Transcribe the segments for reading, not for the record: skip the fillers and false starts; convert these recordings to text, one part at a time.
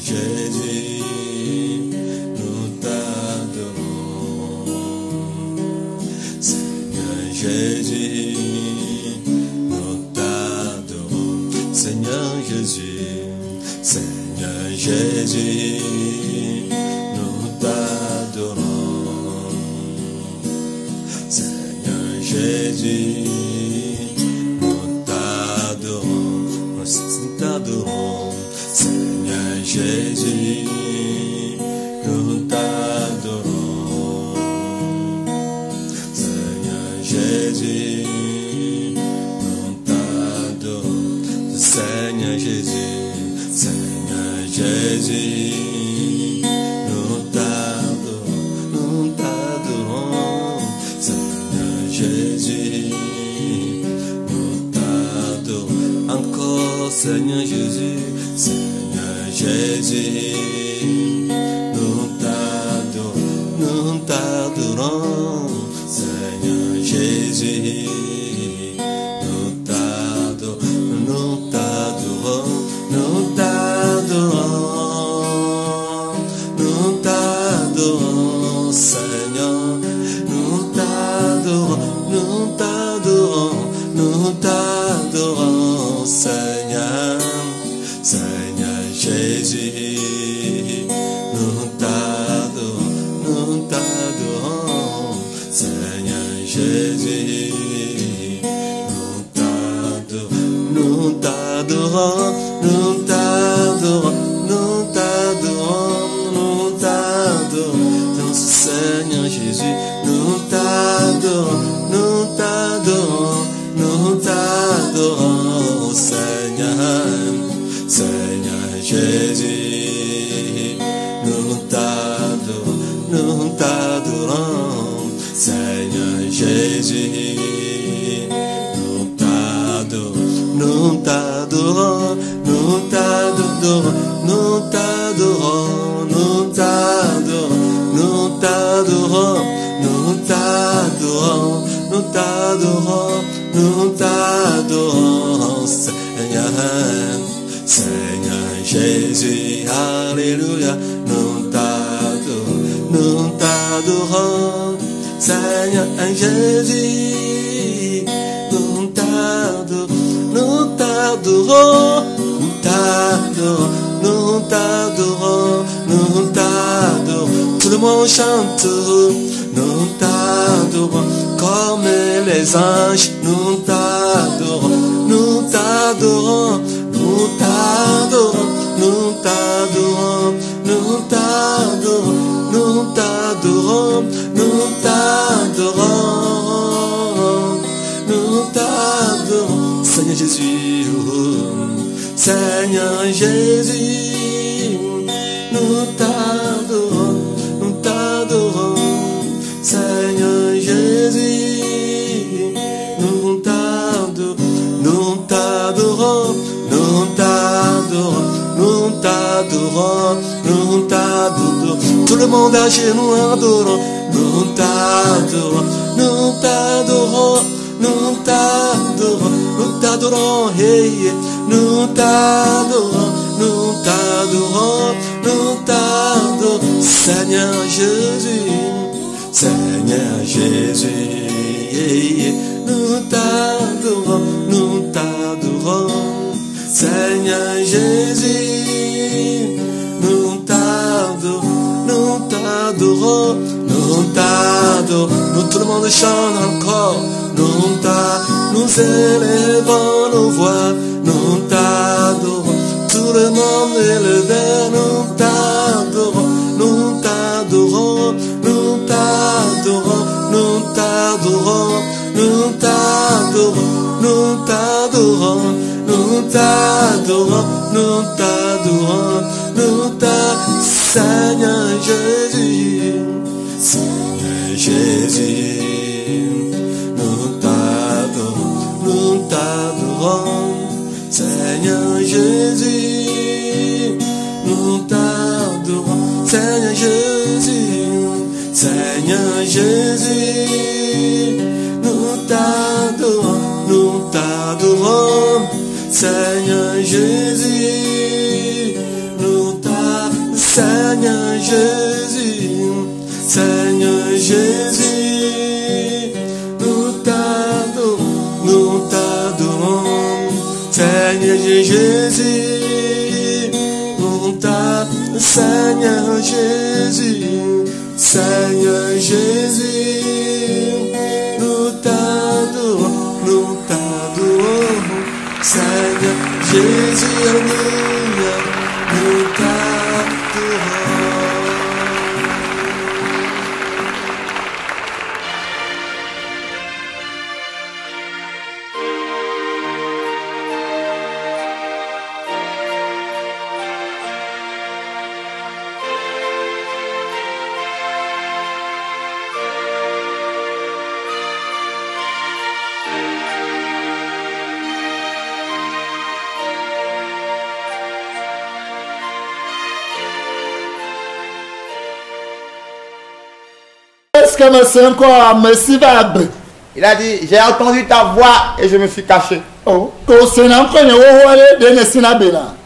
Jésus, nous t'adorons. Seigneur Jésus, nous t'adorons. Seigneur Jésus, Seigneur Jésus, nous t'adorons. Seigneur Jésus, nous t'adorons. Nous t'adorons. Seigneur Jésus, nous t'adorons. Seigneur Jésus, nous t'adorons. Seigneur Jésus, Seigneur Jésus, nous t'adorons, nous t'adorons. Seigneur Jésus, nous t'adorons. Encore Seigneur Jésus, Seigneur Jésus, nous t'adorons, nous t'adorons. Seigneur Jésus, nous t'adorons, nous t'adorons, nous t'adorons, nous t'adorons, Seigneur, nous t'adorons, nous t'adorons, nous t'adorons, Seigneur, Seigneur Jésus, nous t'adorons, nous t'adorons, Seigneur Jésus, nous t'adorons, nous t'adorons, nous t'adorons, nous t'adorons, nous t'adorons, dans ce Seigneur Jésus, nous t'adorons, nous t'adorons, nous t'adorons, Seigneur, Seigneur Jésus, nous t'adorons, nous t'adorons, Seigneur Jésus, nous t'adorons, nous t'adorons, nous t'adorons, nous t'adorons, nous t'adorons, nous t'adorons, nous t'adorons, nous t'adorons, nous t'adorons, Seigneur, Seigneur Jésus, alléluia, nous t'adorons, nous t'adorons, Seigneur Jésus, nous t'adorons, nous t'adorons, nous t'adorons, nous t'adorons, nous t'adorons, tout le monde chante, nous t'adorons, comme les anges, nous t'adorons, nous t'adorons, nous t'adorons, nous t'adorons, nous t'adorons, nous t'adorons, nous t'adorons, nous t'adorons, Seigneur Jésus, Seigneur Jésus, nous t'adorons, nous t'adorons, Seigneur Jésus, nous t'adorons, nous t'adorons, nous t'adorons, nous t'adorons, nous t'adorons, tout le monde à genoux adorons, nous t'adorons, nous t'adorons, nous t'adorons, nous t'adorons, hey, nous t'adorons, nous t'adorons, nous t'adorons, Seigneur Jésus, Seigneur Jésus, hey, nous t'adorons, nous t'adorons, Seigneur Jésus, nous t'adorons, nous t'adorons, nous t'adorons, nous tout le monde chante encore, nous élevons nos voix, nous t'adorons, tout le monde élevé, nous t'adorons, nous t'adorons, nous t'adorons, nous t'adorons, nous t'adorons, nous t'adorons, nous t'adorons, nous t'adorons, nous t'adorons, Seigneur Jésus, Seigneur Jésus, nous t'adorons, nous t'adorons, Seigneur Jésus, nous t'adorons, Seigneur Jésus, Seigneur Jésus, nous t'adorons, nous t'adorons, Seigneur Jésus, nous t'adorons. Jésus, Seigneur Jésus, nous t'adorons, Seigneur Jésus, nous t'adorons, Seigneur Jésus, Seigneur Jésus, nous t'adorons, Seigneur Jésus, alléluia, nous t'adorons. Il a dit, j'ai entendu ta voix et je me suis caché. Oh.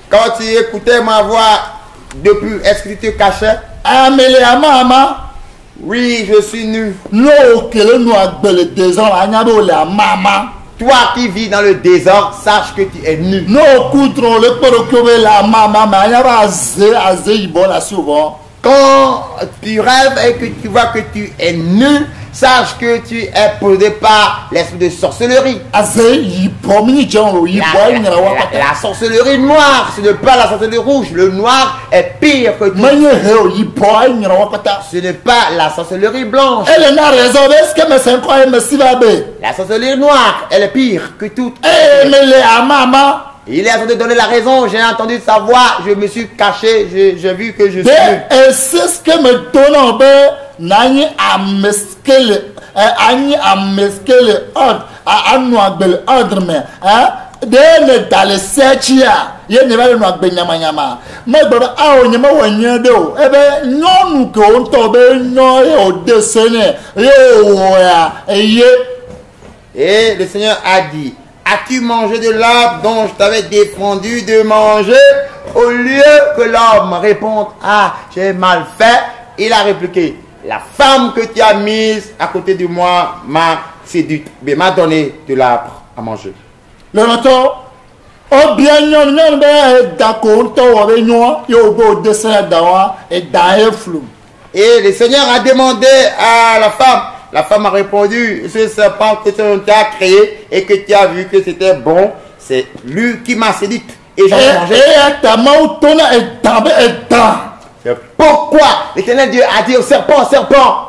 Quand tu écoutais ma voix depuis, est-ce que tu te cachais? Oui, je suis nu. Toi qui vis dans le désordre, sache que tu es nu. Quand tu rêves et que tu vois que tu es nu, sache que tu es posé par l'esprit de sorcellerie. La sorcellerie noire, ce n'est pas la sorcellerie rouge. Le noir est pire que tout. Ce n'est pas la sorcellerie blanche. La sorcellerie noire, elle est pire que tout. Il est en train de donner la raison. J'ai entendu sa voix. Je me suis caché. J'ai vu que je suis nu. Et le Seigneur a dit, as-tu mangé de l'arbre dont je t'avais défendu de manger? Au lieu que l'homme réponde, ah, j'ai mal fait, il a répliqué, la femme que tu as mise à côté de moi m'a séduite, mais m'a donné de l'arbre à manger. Et le Seigneur a demandé à la femme. La femme a répondu, ce serpent que tu as créé et que tu as vu que c'était bon, c'est lui qui m'a séduite. Et j'en ai mangé. C'est pourquoi l'Éternel Dieu a dit au serpent, serpent,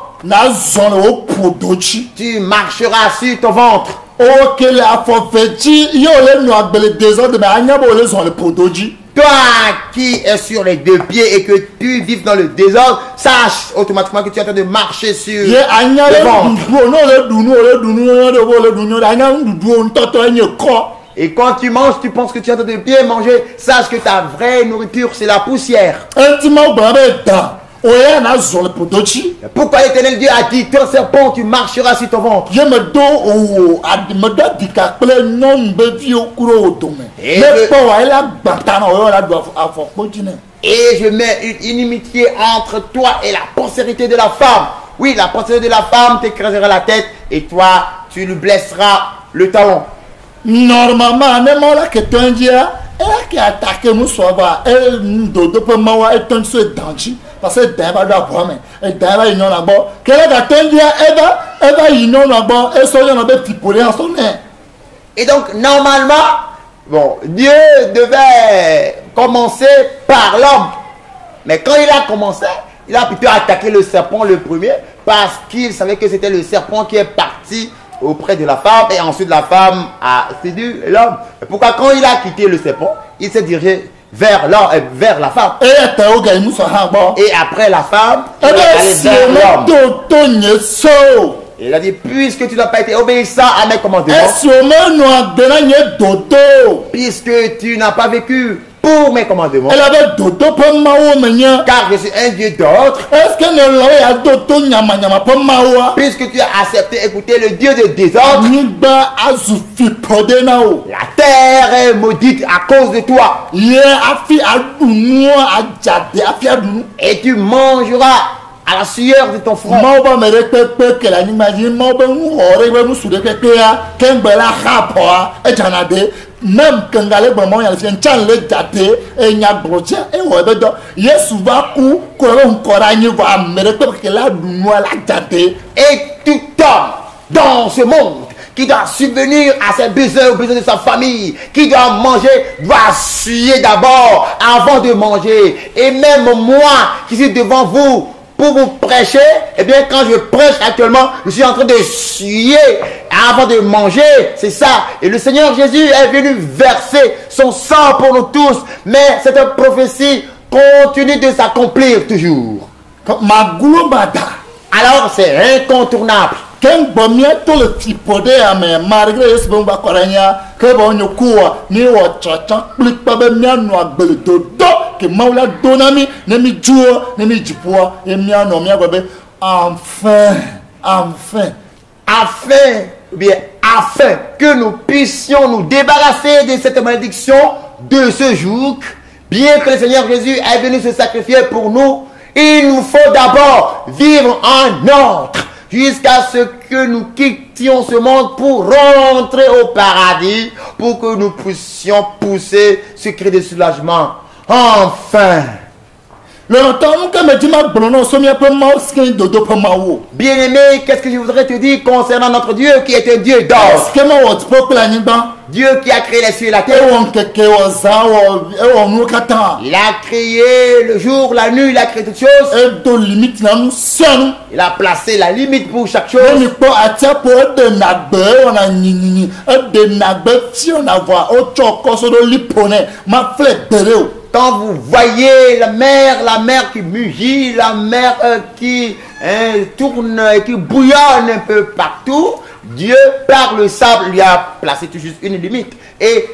tu marcheras sur ton ventre. Toi qui es sur les deux pieds et que tu vis dans le désordre, sache automatiquement que tu es en train de marcher sur le ventre. Et quand tu manges, tu penses que tu es en train de bien manger, sache que ta vraie nourriture, c'est la poussière. Pourquoi l'Éternel Dieu a dit, ton serpent, tu marcheras sur ton ventre? Et je mets une inimitié entre toi et la postérité de la femme. Oui, la postérité de la femme t'écrasera la tête et toi, tu lui blesseras le talon. Normalement, n'importe que tu as dit, elle qui a attaqué nous soit parce que d'abord d'abord mais d'abord il n'en a pas quelle est la tenue Eva il n'en a pas et son nom est petit pour en son nez. Et donc normalement bon Dieu devait commencer par l'homme, mais quand il a commencé il a plutôt attaqué le serpent le premier parce qu'il savait que c'était le serpent qui est parti auprès de la femme et ensuite la femme a séduit l'homme. Pourquoi quand il a quitté le serpent il s'est dirigé vers la femme. Et après la femme, il est allé vers l'homme. Il a dit, puisque tu n'as pas été obéissant à mes commandements, puisque tu n'as pas vécu pour pour mes commandements. Elle avait dodo pour maou menya. Car je suis un Dieu d'ordre. Est-ce que ne l'aurait à dodo nyama nyama pour maou? Puisque tu as accepté écouter le Dieu de désordre. Niba azufi podenao. La terre est maudite à cause de toi. Ye afi adunu ajade afi adunu. Et tu mangeras à la sueur de ton front. Maoba mere pepe que la n'imagine maoba nous aurait nous souder que ya kembela rapoa et janade même quand galé bon il y a un chan le jate et nya brocha et obedo yesu va ku ko encore anyi va mere pepe que la dunu la jate. Et tout homme dans ce monde qui doit subvenir à ses besoins, aux besoins de sa famille, qui doit manger, doit suer d'abord avant de manger. Et même moi qui suis devant vous pour vous prêcher, eh bien quand je prêche actuellement, je suis en train de suer avant de manger, c'est ça. Et le Seigneur Jésus est venu verser son sang pour nous tous, mais cette prophétie continue de s'accomplir toujours. Alors c'est incontournable. Ken bomia to le tipode ame malgré ce bon bakoranya que bon yokuwa ni wo chacha plik pa be mia no agbele dodo que maula donami ne mi juo ne mi jipua e mia no mia gobe enfin afin que nous puissions nous débarrasser de cette malédiction de ce joug, bien que le Seigneur Jésus est venu se sacrifier pour nous, il nous faut d'abord vivre en ordre jusqu'à ce que nous quittions ce monde pour rentrer au paradis, pour que nous puissions pousser ce cri de soulagement. Enfin! Bien-aimé, qu'est-ce que je voudrais te dire concernant notre Dieu qui est un Dieu d'ordre? Dieu qui a créé les cieux et la terre. Il a créé le jour, la nuit, il a créé toutes choses. Il a placé la limite pour chaque chose. Quand vous voyez la mer qui mugit, la mer qui tourne et qui bouillonne un peu partout, Dieu, par le sable, lui a placé tout juste une limite et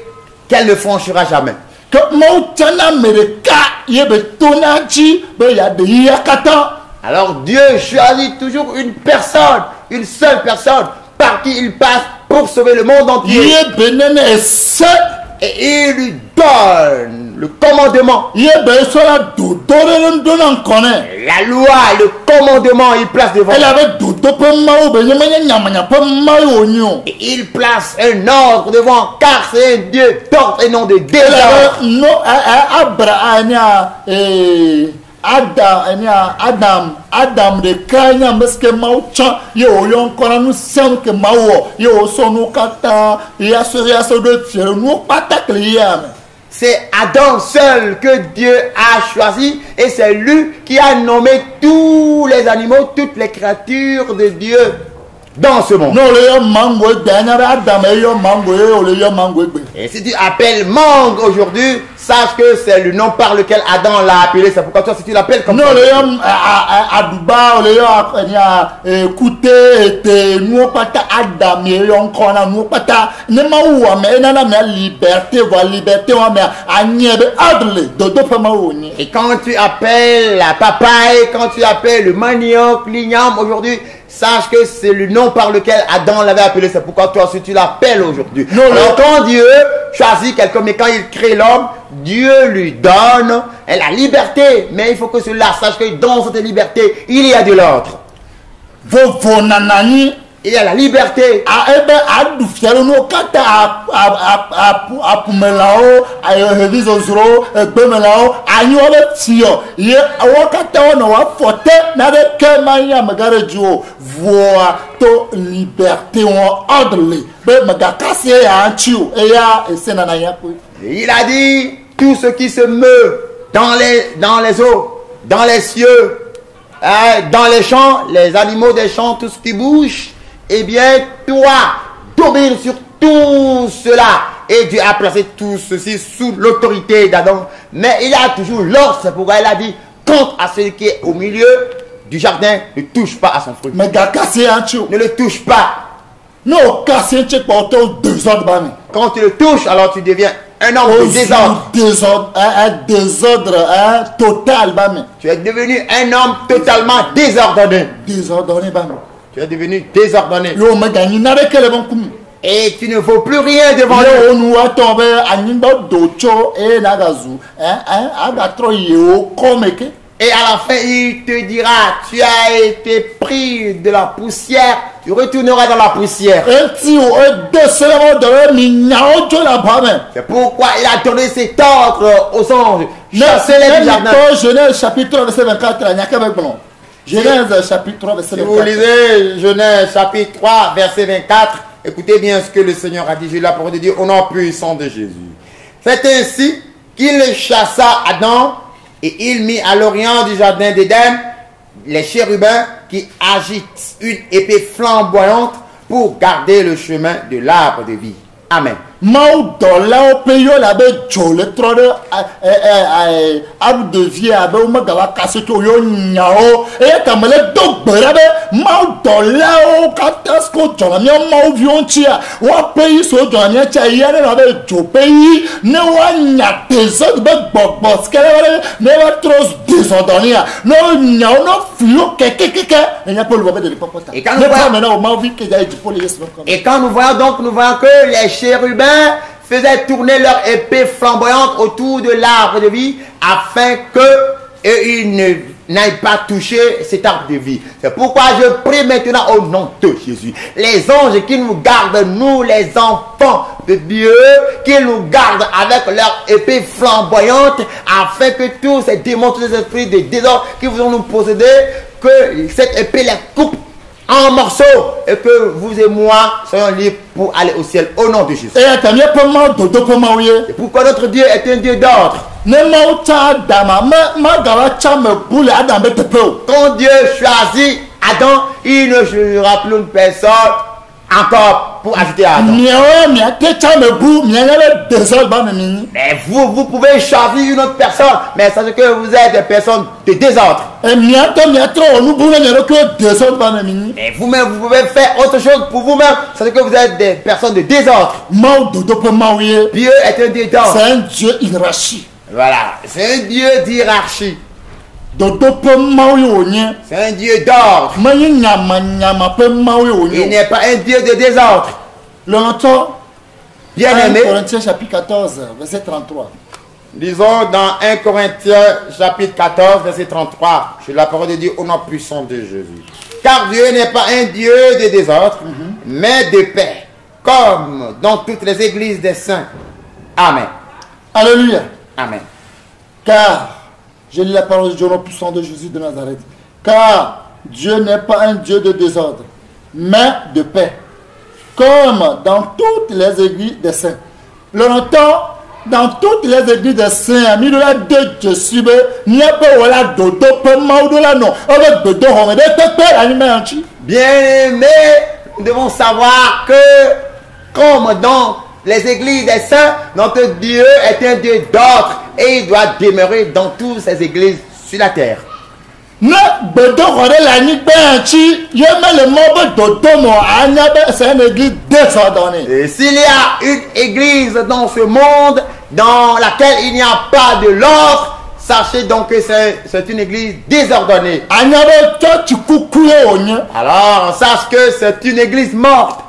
qu'elle ne franchira jamais. Alors Dieu choisit toujours une personne, une seule personne par qui il passe pour sauver le monde entier. Et il lui donne le commandement. La loi, le commandement, il place devant. Et il place un ordre devant, car c'est un Dieu d'ordre et non de désordre. Adam de kanya meske maucha yo yon kona nous sommes que mawo yo sonu kata ya so de tirer nous patakliam. C'est Adam seul que Dieu a choisi et c'est lui qui a nommé tous les animaux, toutes les créatures de Dieu dans ce monde. Et si tu appelles mangue aujourd'hui, sache que c'est le nom par lequel Adam l'a appelé. C'est pourquoi toi, si tu l'appelles comme ça. Et quand tu appelles la papaye, quand tu appelles le manioc, l'igname aujourd'hui, sache que c'est le nom par lequel Adam l'avait appelé. C'est pourquoi toi aussi tu l'appelles aujourd'hui. Alors quand Dieu choisit quelqu'un, mais quand il crée l'homme, Dieu lui donne la liberté. Mais il faut que cela sache que dans cette liberté, il y a de l'ordre. Il y a la liberté. Il a dit, tout ce qui se meut dans les eaux, dans les cieux, dans les champs, les animaux des champs, tout ce qui bouge, eh bien, toi, domine sur tout cela. Et Dieu a placé tout ceci sous l'autorité d'Adam. Mais il a toujours l'ordre. C'est pourquoi il a dit, quant à celui qui est au milieu du jardin, ne touche pas à son fruit. Ne le touche pas. Non, casser un porto désordre bami. Quand tu le touches, alors tu deviens un homme de désordre. Désordre, un désordre total bami. Tu es devenu un homme totalement désordonné. Désordonné bami. Tu es devenu désordonné. Yo me gagne n'avait que le bon coup. Et tu ne vaux plus rien devant Dieu. Yo nous a tombé à Nimbo Docho et Nagazu. Agatro yo comme que. Et à la fin, il te dira, tu as été pris de la poussière, tu retourneras dans la poussière. C'est pourquoi il a donné cet ordre aux anges. Chassez-les du jardin. Genèse chapitre 3, verset 24. Genèse chapitre 3, verset 24. Si vous lisez Genèse chapitre 3, verset 24, écoutez bien ce que le Seigneur a dit. J'ai la parole de Dieu au nom puissant de Jésus. C'est ainsi qu'il chassa Adam. Et il mit à l'orient du jardin d'Éden les chérubins qui agitent une épée flamboyante pour garder le chemin de l'arbre de vie. Amen. Mau dola o peyo la be jole trode abu de vie abe o magawa kaseto yo nyao e kamele dogbera be mau dola o katasko jona mi mau viontia wa peyi so jona mi cha yane na be jo peyi ne wa nya tezo be gbogbo skele ne wa tros desondonia no nyao no fio keke enya polu be de popota et quand nous voyons donc que les chérubins faisaient tourner leur épée flamboyante autour de l'arbre de vie afin qu'ils n'aillent pas toucher cet arbre de vie. C'est pourquoi je prie maintenant au nom de Jésus. Les anges qui nous gardent, nous les enfants de Dieu, qu'ils nous gardent avec leur épée flamboyante afin que tous ces démons, tous ces esprits de désordre qui vont nous posséder, que cette épée les coupe en morceaux et que vous et moi soyons libres pour aller au ciel au nom de Jésus. Et pourquoi notre Dieu est un Dieu d'ordre. Quand Dieu choisit Adam, il ne choisira plus une personne encore pour ajouter à Adam. Mais vous pouvez choisir une autre personne, mais sachez que vous êtes des personnes de désordre. Et vous-même, vous pouvez faire autre chose pour vous-même, sachez que vous êtes des personnes de désordre. Dieu est un Dieu d'ordre. C'est un Dieu hiérarchie. Voilà, c'est un Dieu d'hierarchie. C'est un Dieu d'ordre. Il n'est pas un Dieu de désordre. Bien aimé. 1 Corinthiens chapitre 14, verset 33. Lisons dans 1 Corinthiens chapitre 14, verset 33. C'est la parole de Dieu au nom puissant de Jésus. Car Dieu n'est pas un Dieu de désordre, mais de paix, comme dans toutes les églises des saints. Amen. Alléluia. Amen. Car, je lis la parole de Dieu au nom puissant de Jésus de Nazareth. Car Dieu n'est pas un Dieu de désordre, mais de paix, comme dans toutes les églises des saints. Longtemps, dans toutes les églises des saints, bien aimé, nous devons savoir que, comme dans les églises des saints, notre Dieu est un Dieu d'ordre et il doit demeurer dans toutes ces églises sur la terre. C'est une église désordonnée. Et s'il y a une église dans ce monde dans laquelle il n'y a pas de l'ordre, sachez donc que c'est une église désordonnée. Alors sache que c'est une église morte.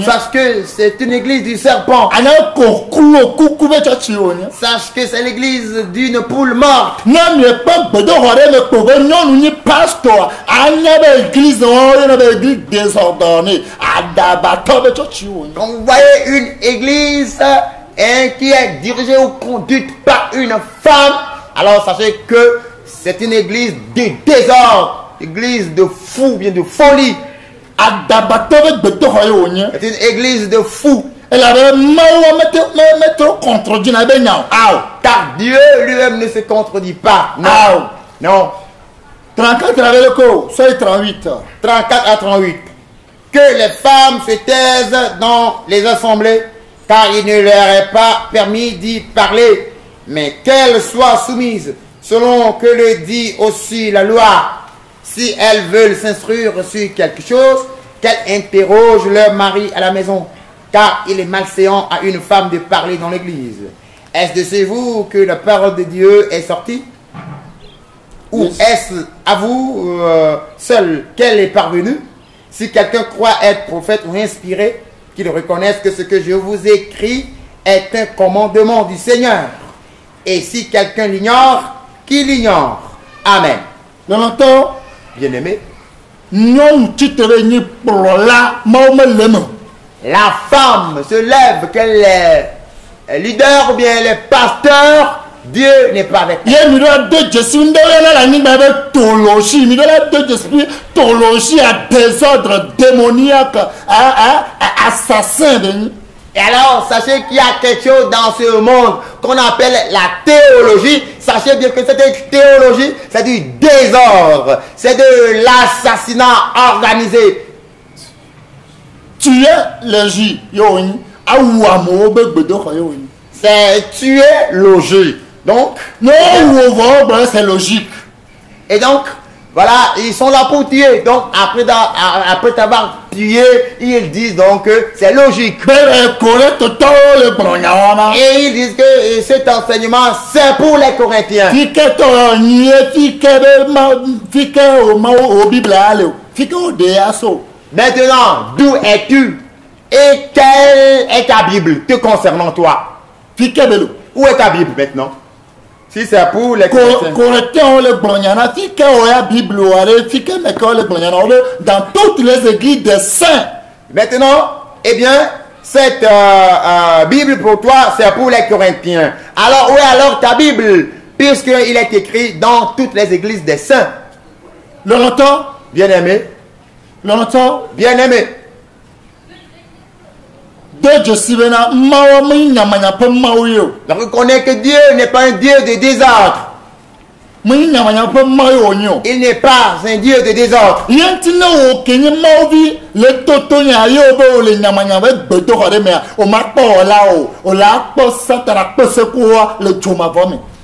Sache que c'est une église du serpent. Sache que c'est l'église d'une poule morte. Quand vous voyez une église qui est dirigée ou conduite par une femme, alors sachez que c'est une église de désordre, église de fou, bien de folie. C'est une église de fous. Car Dieu lui-même ne se contredit pas. Non. Non. 34 avec le co, soyez 38. 34 à 38. Que les femmes se taisent dans les assemblées, car il ne leur est pas permis d'y parler, mais qu'elles soient soumises, selon que le dit aussi la loi. Si elles veulent s'instruire sur quelque chose, qu'elles interrogent leur mari à la maison, car il est malséant à une femme de parler dans l'église. Est-ce de chez vous que la parole de Dieu est sortie? Ou est-ce à vous seul qu'elle est parvenue? Si quelqu'un croit être prophète ou inspiré, qu'il reconnaisse que ce que je vous écris est un commandement du Seigneur. Et si quelqu'un l'ignore, qu'il l'ignore. Amen. Bien-aimé, la femme se lève, qu'elle est leader ou bien elle est pasteur, Dieu n'est pas avec elle. Théologie à désordre démoniaque, assassin. Et alors, sachez qu'il y a quelque chose dans ce monde qu'on appelle la théologie. Sachez bien que cette théologie, c'est du désordre. C'est de l'assassinat organisé. Tuer le J, c'est tuer logique. Donc, c'est logique. Et donc, voilà, ils sont là pour tuer. Donc, après t'avoir tué, ils disent donc que c'est logique. Et ils disent que cet enseignement, c'est pour les Corinthiens. Maintenant, d'où es-tu? Et quelle est ta Bible te concernant toi? Où est ta Bible maintenant? Si c'est pour les Corinthiens. Dans toutes les églises des saints. Maintenant, eh bien, cette Bible pour toi, c'est pour les Corinthiens. Alors, où est alors ta Bible? Puisqu'il est écrit dans toutes les églises des saints. L'entend? Bien-aimé. L'entend? Bien-aimé. Donc, reconnais que Dieu n'est pas un Dieu de désordre. Il n'est pas un Dieu de désordre.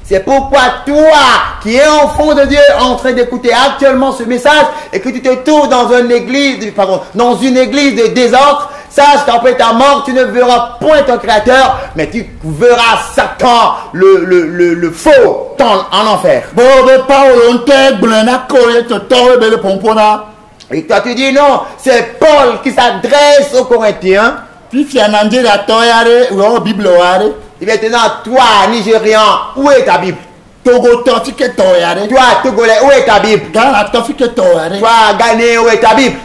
C'est pourquoi toi, qui es enfant de Dieu, en train d'écouter actuellement ce message, et que tu te trouves dans une église de désordre, sache qu'après ta mort, tu ne verras point ton Créateur, mais tu verras Satan, le faux, en enfer. Et toi tu dis non, c'est Paul qui s'adresse aux Corinthiens. Et maintenant, toi, Nigérian, où est ta Bible? Toi, Togolais, où est ta Bible? Toi, Ghanéen, où est ta Bible?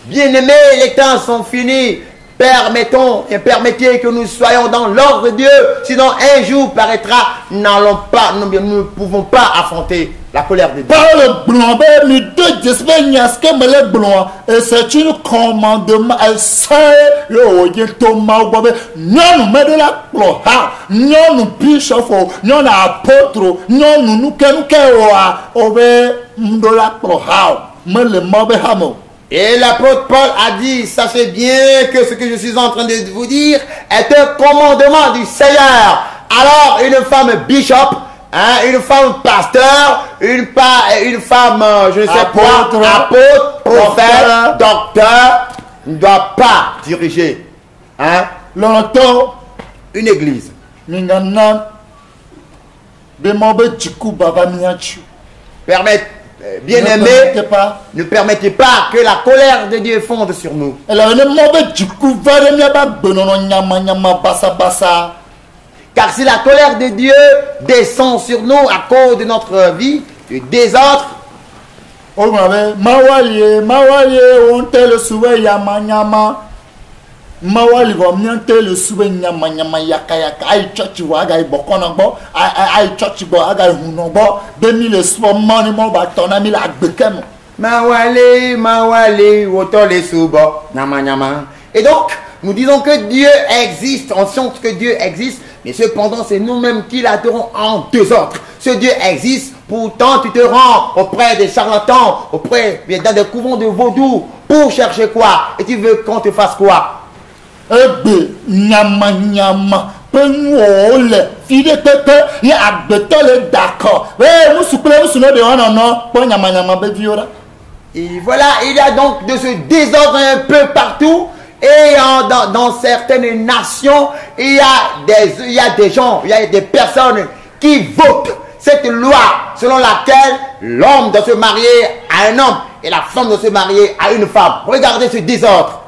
Bien-aimés, les temps sont finis. Permettez que nous soyons dans l'ordre de Dieu. Sinon, un jour paraîtra, nous ne pouvons pas affronter la colère de Dieu. Et c'est une commandement. Et l'apôtre Paul a dit, sachez bien que ce que je suis en train de vous dire est un commandement du Seigneur. Alors, une femme bishop, une femme pasteur, une femme, je ne sais pas, apôtre, prophète, docteur, ne doit pas diriger une église. Bien-aimé, ne permettez pas que la colère de Dieu fonde sur nous. Car si la colère de Dieu descend sur nous à cause de notre vie, du désordre, Mawali va miante le soué nyama nyama yaka yaka ai church bo aga ibokono bo ai church bo aga huno bo demi le so mani mo ba tona mi la gbekemo mawale woto le soubo nyama nyama. Et donc nous disons que Dieu existe, on sent que Dieu existe, mais cependant c'est nous-mêmes qui l'adorons en désordre. Ce Dieu existe, pourtant tu te rends auprès des charlatans, dans des couvents de vaudou pour chercher quoi? Et tu veux qu'on te fasse quoi? Ebe nyama nyama le fide pepe y agbeto le d'accord ouais nous de non pour nyama be viora. Et voilà, il y a donc de ce désordre un peu partout. Et dans certaines nations, il y a des gens, il y a des personnes qui votent cette loi selon laquelle l'homme doit se marier à un homme et la femme doit se marier à une femme. Regardez ce désordre.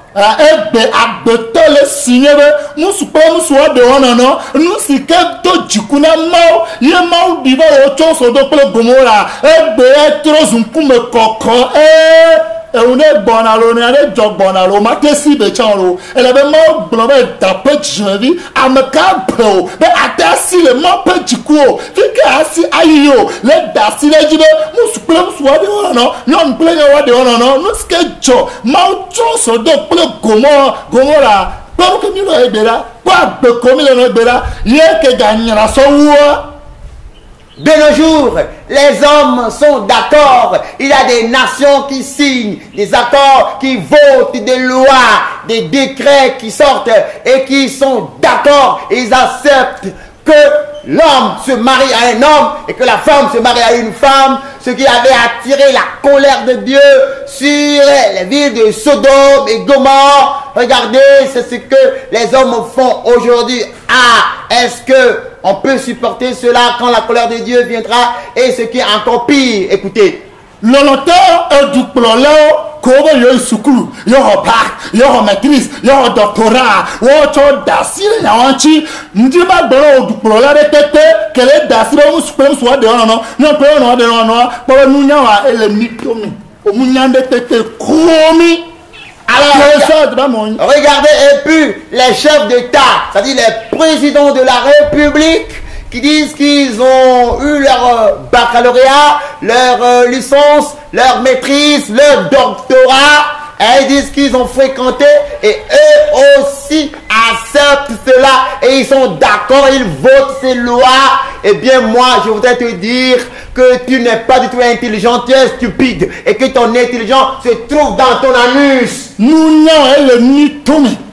On est bon à l'eau, on est bon à l'eau, ma si béchon, elle avait mon blabé d'après jeudi, à me capro, mais à ta si le mon petit coup, fait assis aïe, les dassi les jibes, nous soit de non, non, plein de non, nous sketch, mauton so de plus gomora, pas que nous l'aiderons, pas de comme il nous aidera, il y a que gagnera son De nos jours, les hommes sont d'accord. Il y a des nations qui signent des accords, qui votent des lois, des décrets qui sortent et qui sont d'accord. Ils acceptent que l'homme se marie à un homme et que la femme se marie à une femme. Ce qui avait attiré la colère de Dieu sur les villes de Sodome et Gomorrhe. Regardez, c'est ce que les hommes font aujourd'hui. Ah, est-ce que on peut supporter cela quand la colère de Dieu viendra? Et ce qui est encore pire, écoutez. L'honneur est du problème. Comment il y a un secours, il y a un bac, il y a un maîtrise, il y a un doctorat, il y a un dassi, il y a un chi. Nous disons que du problème est que les dassi, nous sommes soit de non, non, non, non, non, pour nous n'y a le mythome, au moyen de tête commis. Alors, regardez, et puis les chefs d'État, c'est-à-dire les présidents de la République, qui disent qu'ils ont eu leur baccalauréat, leur licence, leur maîtrise, leur doctorat, et ils disent qu'ils ont fréquenté, et eux aussi acceptent cela, et ils sont d'accord, ils votent ces lois. Eh bien moi, je voudrais te dire que tu n'es pas du tout intelligent, tu es stupide, et que ton intelligence se trouve dans ton anus.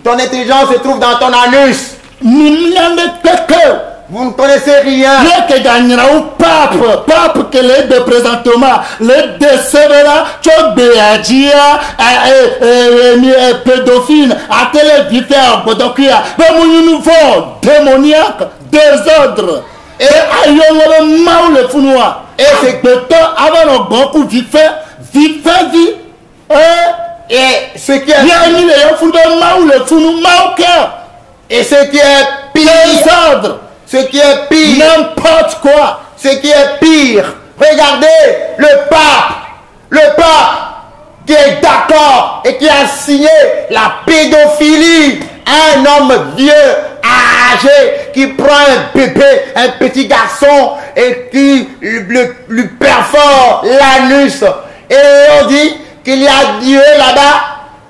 Ton intelligence se trouve dans ton anus. Vous ne connaissez rien. Le que gagnera au pape que les deux présentement, les décevra, tu béadia, pédophile, à télévision, bodokia, mais mon nouveau démoniaque, désordre. Et aïe, le mal le founoir. Et c'est que toi, avant le bon coup, vie. Et ce qui est et ce qui est pire, désordre. Ce qui est pire, n'importe quoi. Ce qui est pire, regardez le pape qui est d'accord et qui a signé la pédophilie. Un homme vieux, âgé, qui prend un bébé, un petit garçon et qui lui perfore l'anus. Et on dit qu'il y a Dieu là-bas.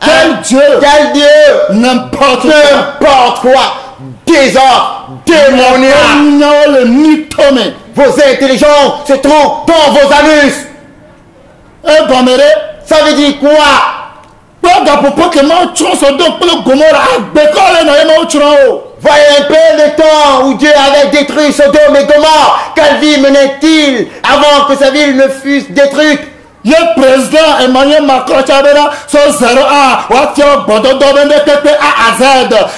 Quel Dieu? Quel Dieu? N'importe quoi. Désordre, démoniaque. Vos intelligences se trouvent dans vos anus. Ça veut dire quoi? Voyez un peu le temps où Dieu avait détruit Sodome et Gomorrhe. Quelle vie menait-il avant que sa ville ne fût détruite? Le président Emmanuel Macron Chabera so 01 watio bodo dobende pepe a z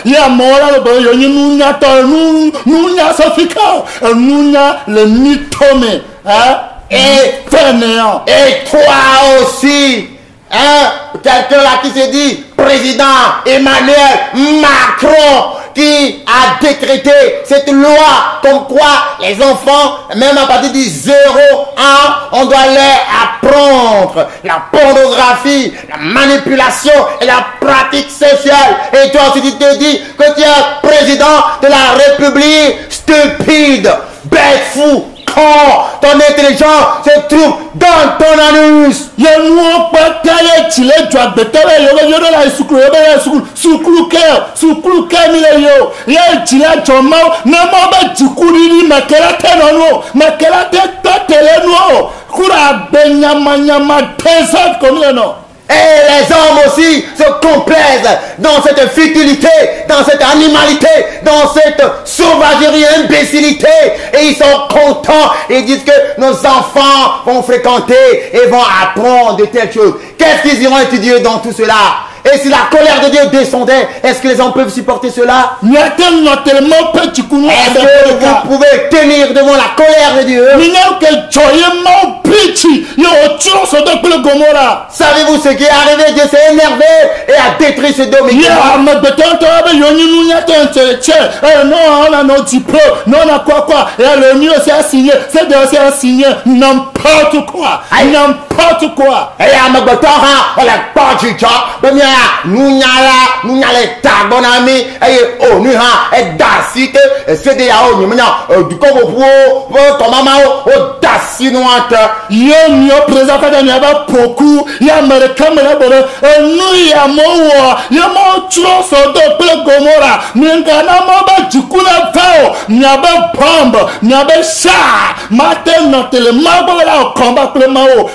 ya mora le boyo nunya to nunya sofika nunya le mythome hein et fainéant. Et toi aussi hein, quelqu'un là qui se dit président Emmanuel Macron qui a décrété cette loi comme quoi les enfants, même à partir du 0 ans, on doit leur apprendre la pornographie, la manipulation et la pratique sexuelle. Et toi, si tu te dis que tu es président de la République, stupide, bête fou, ton intelligence se trouve dans ton anus. Et les hommes aussi se complaisent dans cette futilité, dans cette animalité, dans cette sauvagerie, imbécilité. Et ils sont contents. Ils disent que nos enfants vont fréquenter et vont apprendre de telles choses. Qu'est-ce qu'ils iront étudier dans tout cela? Et si la colère de Dieu descendait, est-ce que les hommes peuvent supporter cela? Est-ce que vous pouvez tenir devant la colère de Dieu? Savez-vous ce qui est arrivé? Dieu s'est énervé et a détruit ce domaine. Non, on a nos diplômes, non, on a quoi. Et le mieux, c'est à signer. C'est de signer n'importe quoi. N'importe quoi. Et à ma bâton, on l'a pas du temps. Nous n'allons pas, bon ami. Et oh, nous, et d'acide, c'est des yaourts, nous, du coup, ton maman, d'acide, nous, il y a mieux présent, il y a beaucoup, il y a américain, nous, il y a moi, il y a mon tros, de Gomorra, mais il y a du coup, il y a bombe, il y a char, matin, notre le marbre, là, au combat, le mao,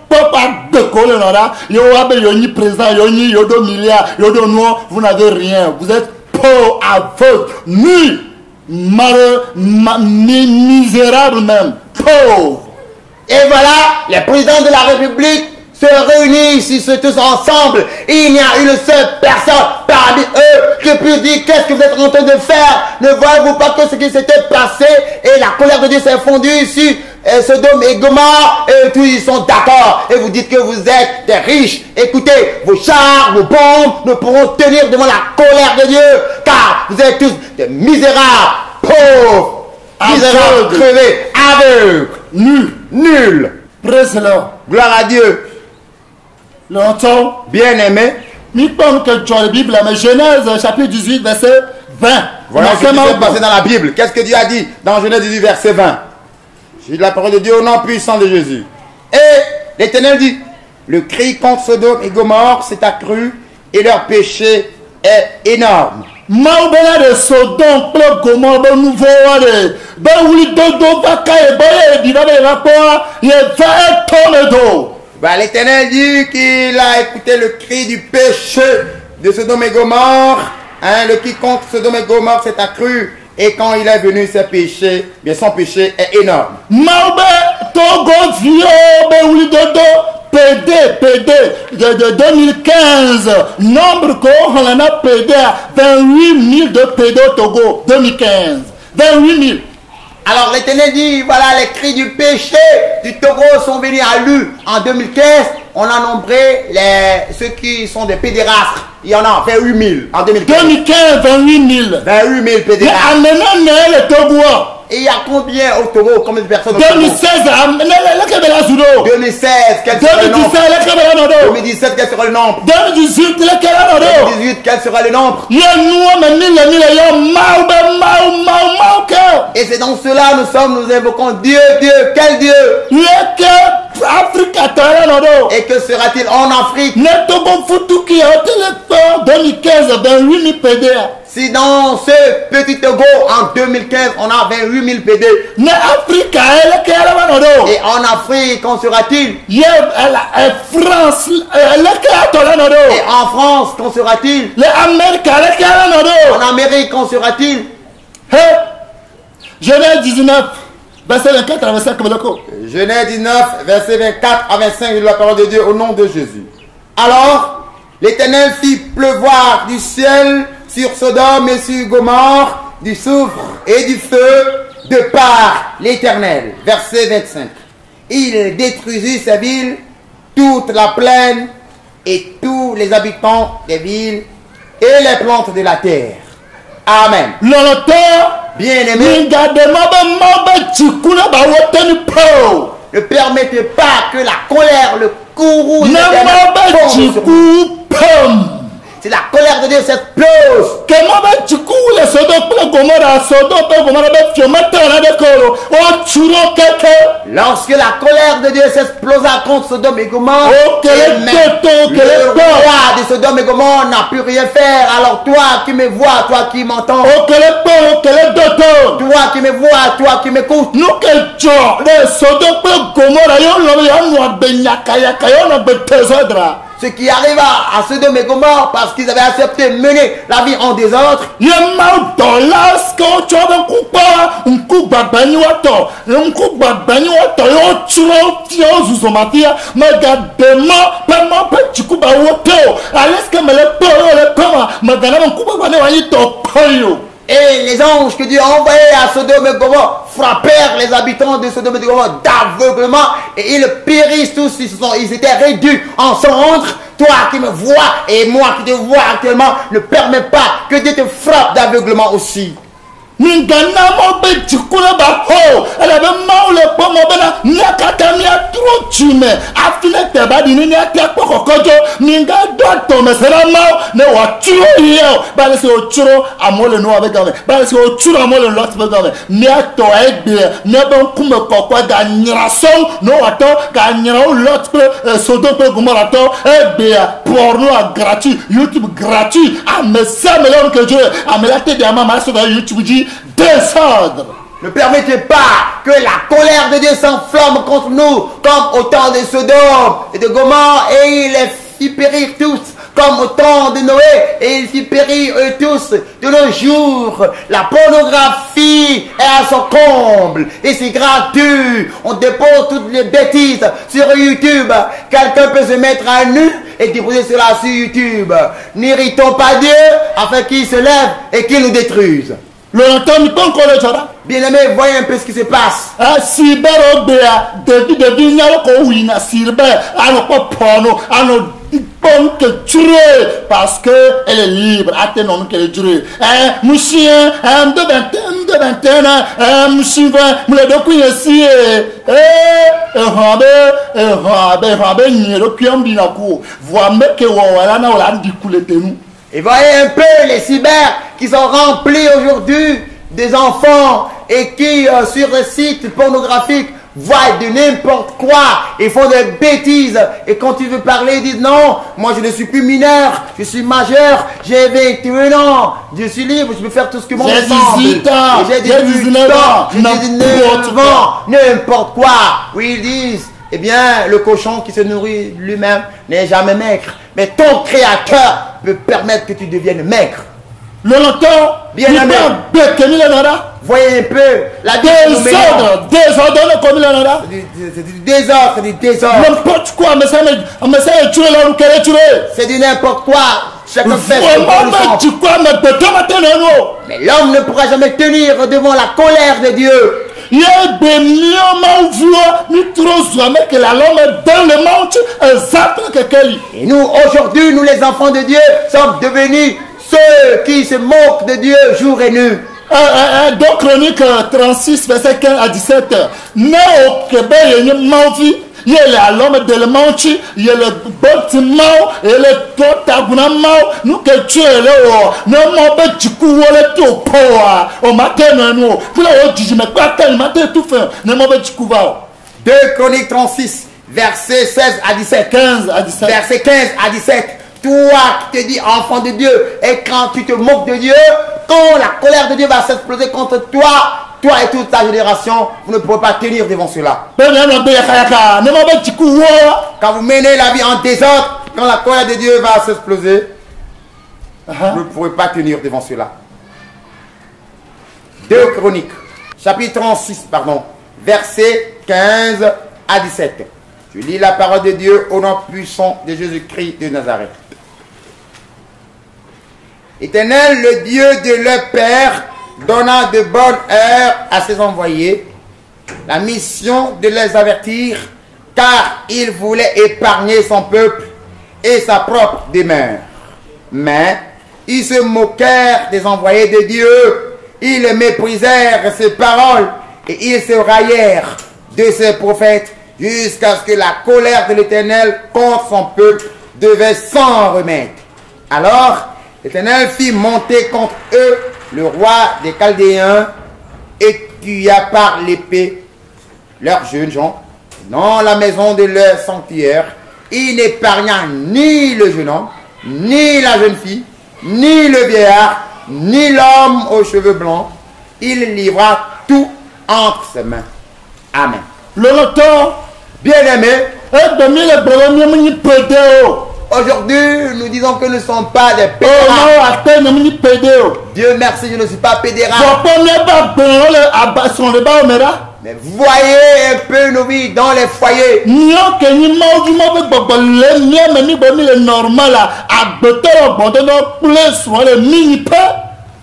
papa de coller là, yoni président, yoni yodo milliards, yodo noir, vous n'avez rien, vous êtes pauvre, aveugle, nul, misérable même, pauvre. Et voilà, les présidents de la République se réunissent, ils se tous ensemble. Il n'y a une seule personne parmi eux qui peut dire qu'est-ce que vous êtes en train de faire. Ne voyez-vous pas que ce qui s'était passé et la colère de Dieu s'est fondue ici, Sodome et Gomorrhe, et tous ils sont d'accord. Et vous dites que vous êtes des riches. Écoutez, vos chars, vos bombes ne pourront tenir devant la colère de Dieu, car vous êtes tous des misérables, pauvres, misérables, crevés, aveugles, nuls. Praise the Lord. Gloire à Dieu. Longtemps, bien aimé. Nous pensons que tu as la Bible, mais Genèse chapitre 18, verset 20. Voilà ce qui s'est passé dans la Bible. Qu'est-ce que Dieu a dit dans Genèse 18, verset 20? J'ai la parole de Dieu au nom puissant de Jésus. Et l'Éternel dit, le cri contre Sodome et Gomorrhe s'est accru et leur péché est énorme. Maubela de Sodome, Gomorrhe, nouveau, l'Éternel dit qu'il a écouté le cri du péché de Sodome et Gomorrhe. Le cri contre Sodome et Gomorrhe s'est accru. Et quand il est venu, ses péchés, bien son péché est énorme. PD de 2015, nombre qu'on a PD à 28 000 de PD au Togo, 2015, 28 000. Alors l'Éternel dit, voilà, les cris du péché du Togo sont venus à lui. En 2015, on a nombré ceux qui sont des pédérastres. Il y en a 28 000 en 2015. 2015, 28 000. 28 000 pédérastres. Mais maintenant, le Togo. Et il y a combien au Togo? Combien de personnes au 2016, Togo? 2016, quel sera le nombre? 2017, quel sera le nombre? 2018, 2018, quel sera le nombre? Et c'est dans cela nous invoquons Dieu, quel Dieu? Et que sera-t-il en Afrique? 2015, si dans ce petit Togo, en 2015, on a 28 000 PD. Et en Afrique, qu'en sera-t-il? Et en France, qu'en sera-t-il? En Amérique, qu'en sera-t-il? Genèse 19, verset 24 à 25. Genèse 19, verset 24 à 25, de la parole de Dieu au nom de Jésus. Alors, l'Éternel fit pleuvoir du ciel sur Sodome et sur Gomorrhe, du soufre et du feu de par l'Éternel. Verset 25. Il détruisit ces villes, toute la plaine et tous les habitants des villes et les plantes de la terre. Amen. Bien-aimé, ne permettez pas que la colère, le courroux de c'est la colère de Dieu s'explose. Lorsque la colère de Dieu s'explosa contre Sodome et Gomorrhe, le roi de Sodome et Gomorrhe n'a pu rien faire. Alors toi qui me vois, toi qui m'entends, toi qui me vois, toi qui m'écoutes, ce qui arriva à Sodome et Gomorrhe parce qu'ils avaient accepté de mener la vie en désordre. Et les anges que Dieu a envoyés à Sodome et Gomorrhe frappèrent les habitants de Sodome et Gomorrhe d'aveuglement et ils périssent tous, ils étaient réduits en cendres. Toi qui me vois et moi qui te vois actuellement, ne permets pas que Dieu te frappe d'aveuglement aussi. YouTube gratuit, désordre. Ne permettez pas que la colère de Dieu s'enflamme contre nous comme au temps de Sodome et de Gomorrhe et il les fit périr tous comme au temps de Noé et il fit périr eux tous. De nos jours, la pornographie est à son comble et c'est gratuit. On dépose toutes les bêtises sur YouTube. Quelqu'un peut se mettre à nu et déposer cela sur YouTube. N'irritons pas Dieu afin qu'il se lève et qu'il nous détruise. Bien-aimé, voyez un peu ce qui se passe. Parce que elle est libre. Attendons qu'elle est durée. Et voyez un peu les cyber qui sont remplis aujourd'hui des enfants et qui sur les sites pornographiques voient de n'importe quoi et font des bêtises. Et quand tu veux parler, ils disent non, moi je ne suis plus mineur, je suis majeur, j'ai 21 ans, je suis libre, je peux faire tout ce que mon j'ai 18 ans, j'ai 19 ans, j'ai 19 ans, n'importe quoi. Oui, ils disent, eh bien, le cochon qui se nourrit lui-même n'est jamais maigre. Mais ton créateur peut permettre que tu deviennes maigre. Le longtemps, bien aimé. Voyez un peu la désordre. C'est du désordre, c'est du désordre. N'importe quoi, mais ça me tuer là où qu'elle est tuée. C'est du n'importe quoi. Chacun fait ce qu'il veut. Mais l'homme ne pourra jamais tenir devant la colère de Dieu. Et nous, aujourd'hui, nous les enfants de Dieu, sommes devenus ceux qui se moquent de Dieu jour et nuit. Donc, Chronique 36, verset 15 à 17. Ne au Québec, il y a il y a l'homme de le manchi, il y a le bâtiment, et le totagounement, nous que tu es là, non, mon petit coup, le tout poa, au matin, nous, pour la haute, je me crois tellement tout fait, non, mon petit coup va. 2 Chroniques 36, verset 16 à 17. 15 à 17. Verset 15 à 17. Toi qui te dis enfant de Dieu, et quand tu te moques de Dieu, quand la colère de Dieu va s'exploser contre toi, toi et toute ta génération, vous ne pourrez pas tenir devant cela. Quand vous menez la vie en désordre, quand la colère de Dieu va s'exploser, vous ne pourrez pas tenir devant cela. 2 Chroniques, chapitre 36, verset 15 à 17. Je lis la parole de Dieu au nom puissant de Jésus-Christ de Nazareth. Éternel, le Dieu de leur Père, donna de bonne heure à ses envoyés la mission de les avertir, car il voulait épargner son peuple et sa propre demeure. Mais ils se moquèrent des envoyés de Dieu, ils méprisèrent ses paroles et ils se raillèrent de ses prophètes jusqu'à ce que la colère de l'Éternel contre son peuple devait s'en remettre. Alors l'Éternel fit monter contre eux le roi des Chaldéens et tua par l'épée leurs jeunes gens dans la maison de leur sanctuaire. Il n'épargna ni le jeune homme, ni la jeune fille, ni le vieillard, ni l'homme aux cheveux blancs. Il livra tout entre ses mains. Amen. Le longtemps, bien aimé, aujourd'hui, nous disons que nous ne sommes pas des Oh non, pédérastes. attends, ne me pédéo. Dieu merci, je ne suis pas pédéraste. Papa n'est pas bon, le abattement de Baomera. Mais voyez un peu nos vies dans les foyers. Nyo que ni mau du mauvais bobo le mien mais ni bomi le normal là. Abatteur bon de nos plus ou le mini peu.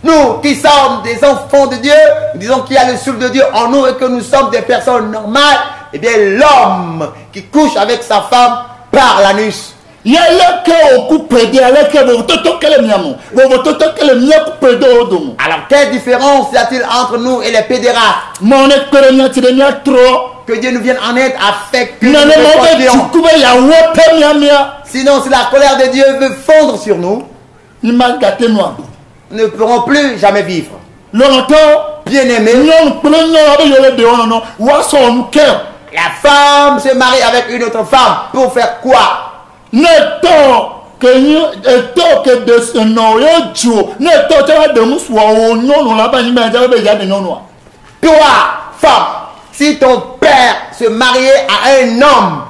Nous qui sommes des enfants de Dieu, nous disons qu'il y a le souffle de Dieu en nous et que nous sommes des personnes normales. Eh bien, l'homme qui couche avec sa femme par l'anus. Ya le que au coup pédé, le que vous toto que le mien. Vous toto que le mien coup pédé au domo. Alors, quelle différence y a-t-il entre nous et les pédérastes? Mon expérience c'est de trop. Que Dieu nous vienne en aide afin que nous Non, nous non, répandions. tu ya wote mia. Sinon, si la colère de Dieu veut fondre sur nous, Il m'a gâté moi. nous ne pourrons plus jamais vivre. Longtemps, Bien-aimés, non, prenons avec le déon, non, ou à son cœur. la femme se marie avec une autre femme pour faire quoi? Neto que ni eto que de ce nom yo jo neto tu vas de musu o non là-bas ni mais j'avais déjà de non. Toi, femme, si ton père se mariait à un homme,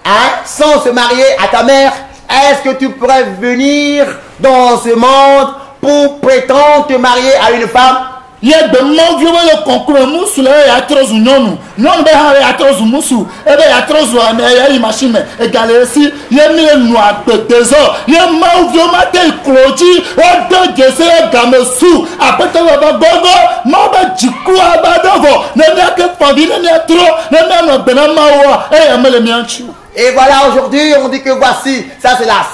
hein, sans se marier à ta mère, est-ce que tu pourrais venir dans ce monde pour prétendre te marier à une femme? Il y a de mon vieux le concours musu là ya trozu non non be ha ya trozu musu e be ya trozu ya machine e galé si ye mi le noir de désor ye ma vieux matin cloji o de gese gamesu apete ba gogo ma ba jiku abadovo ne na ke fandi ne na tro ne na no benama wa e ya mele mi anchu. Et voilà, aujourd'hui, on dit que voici, ça c'est la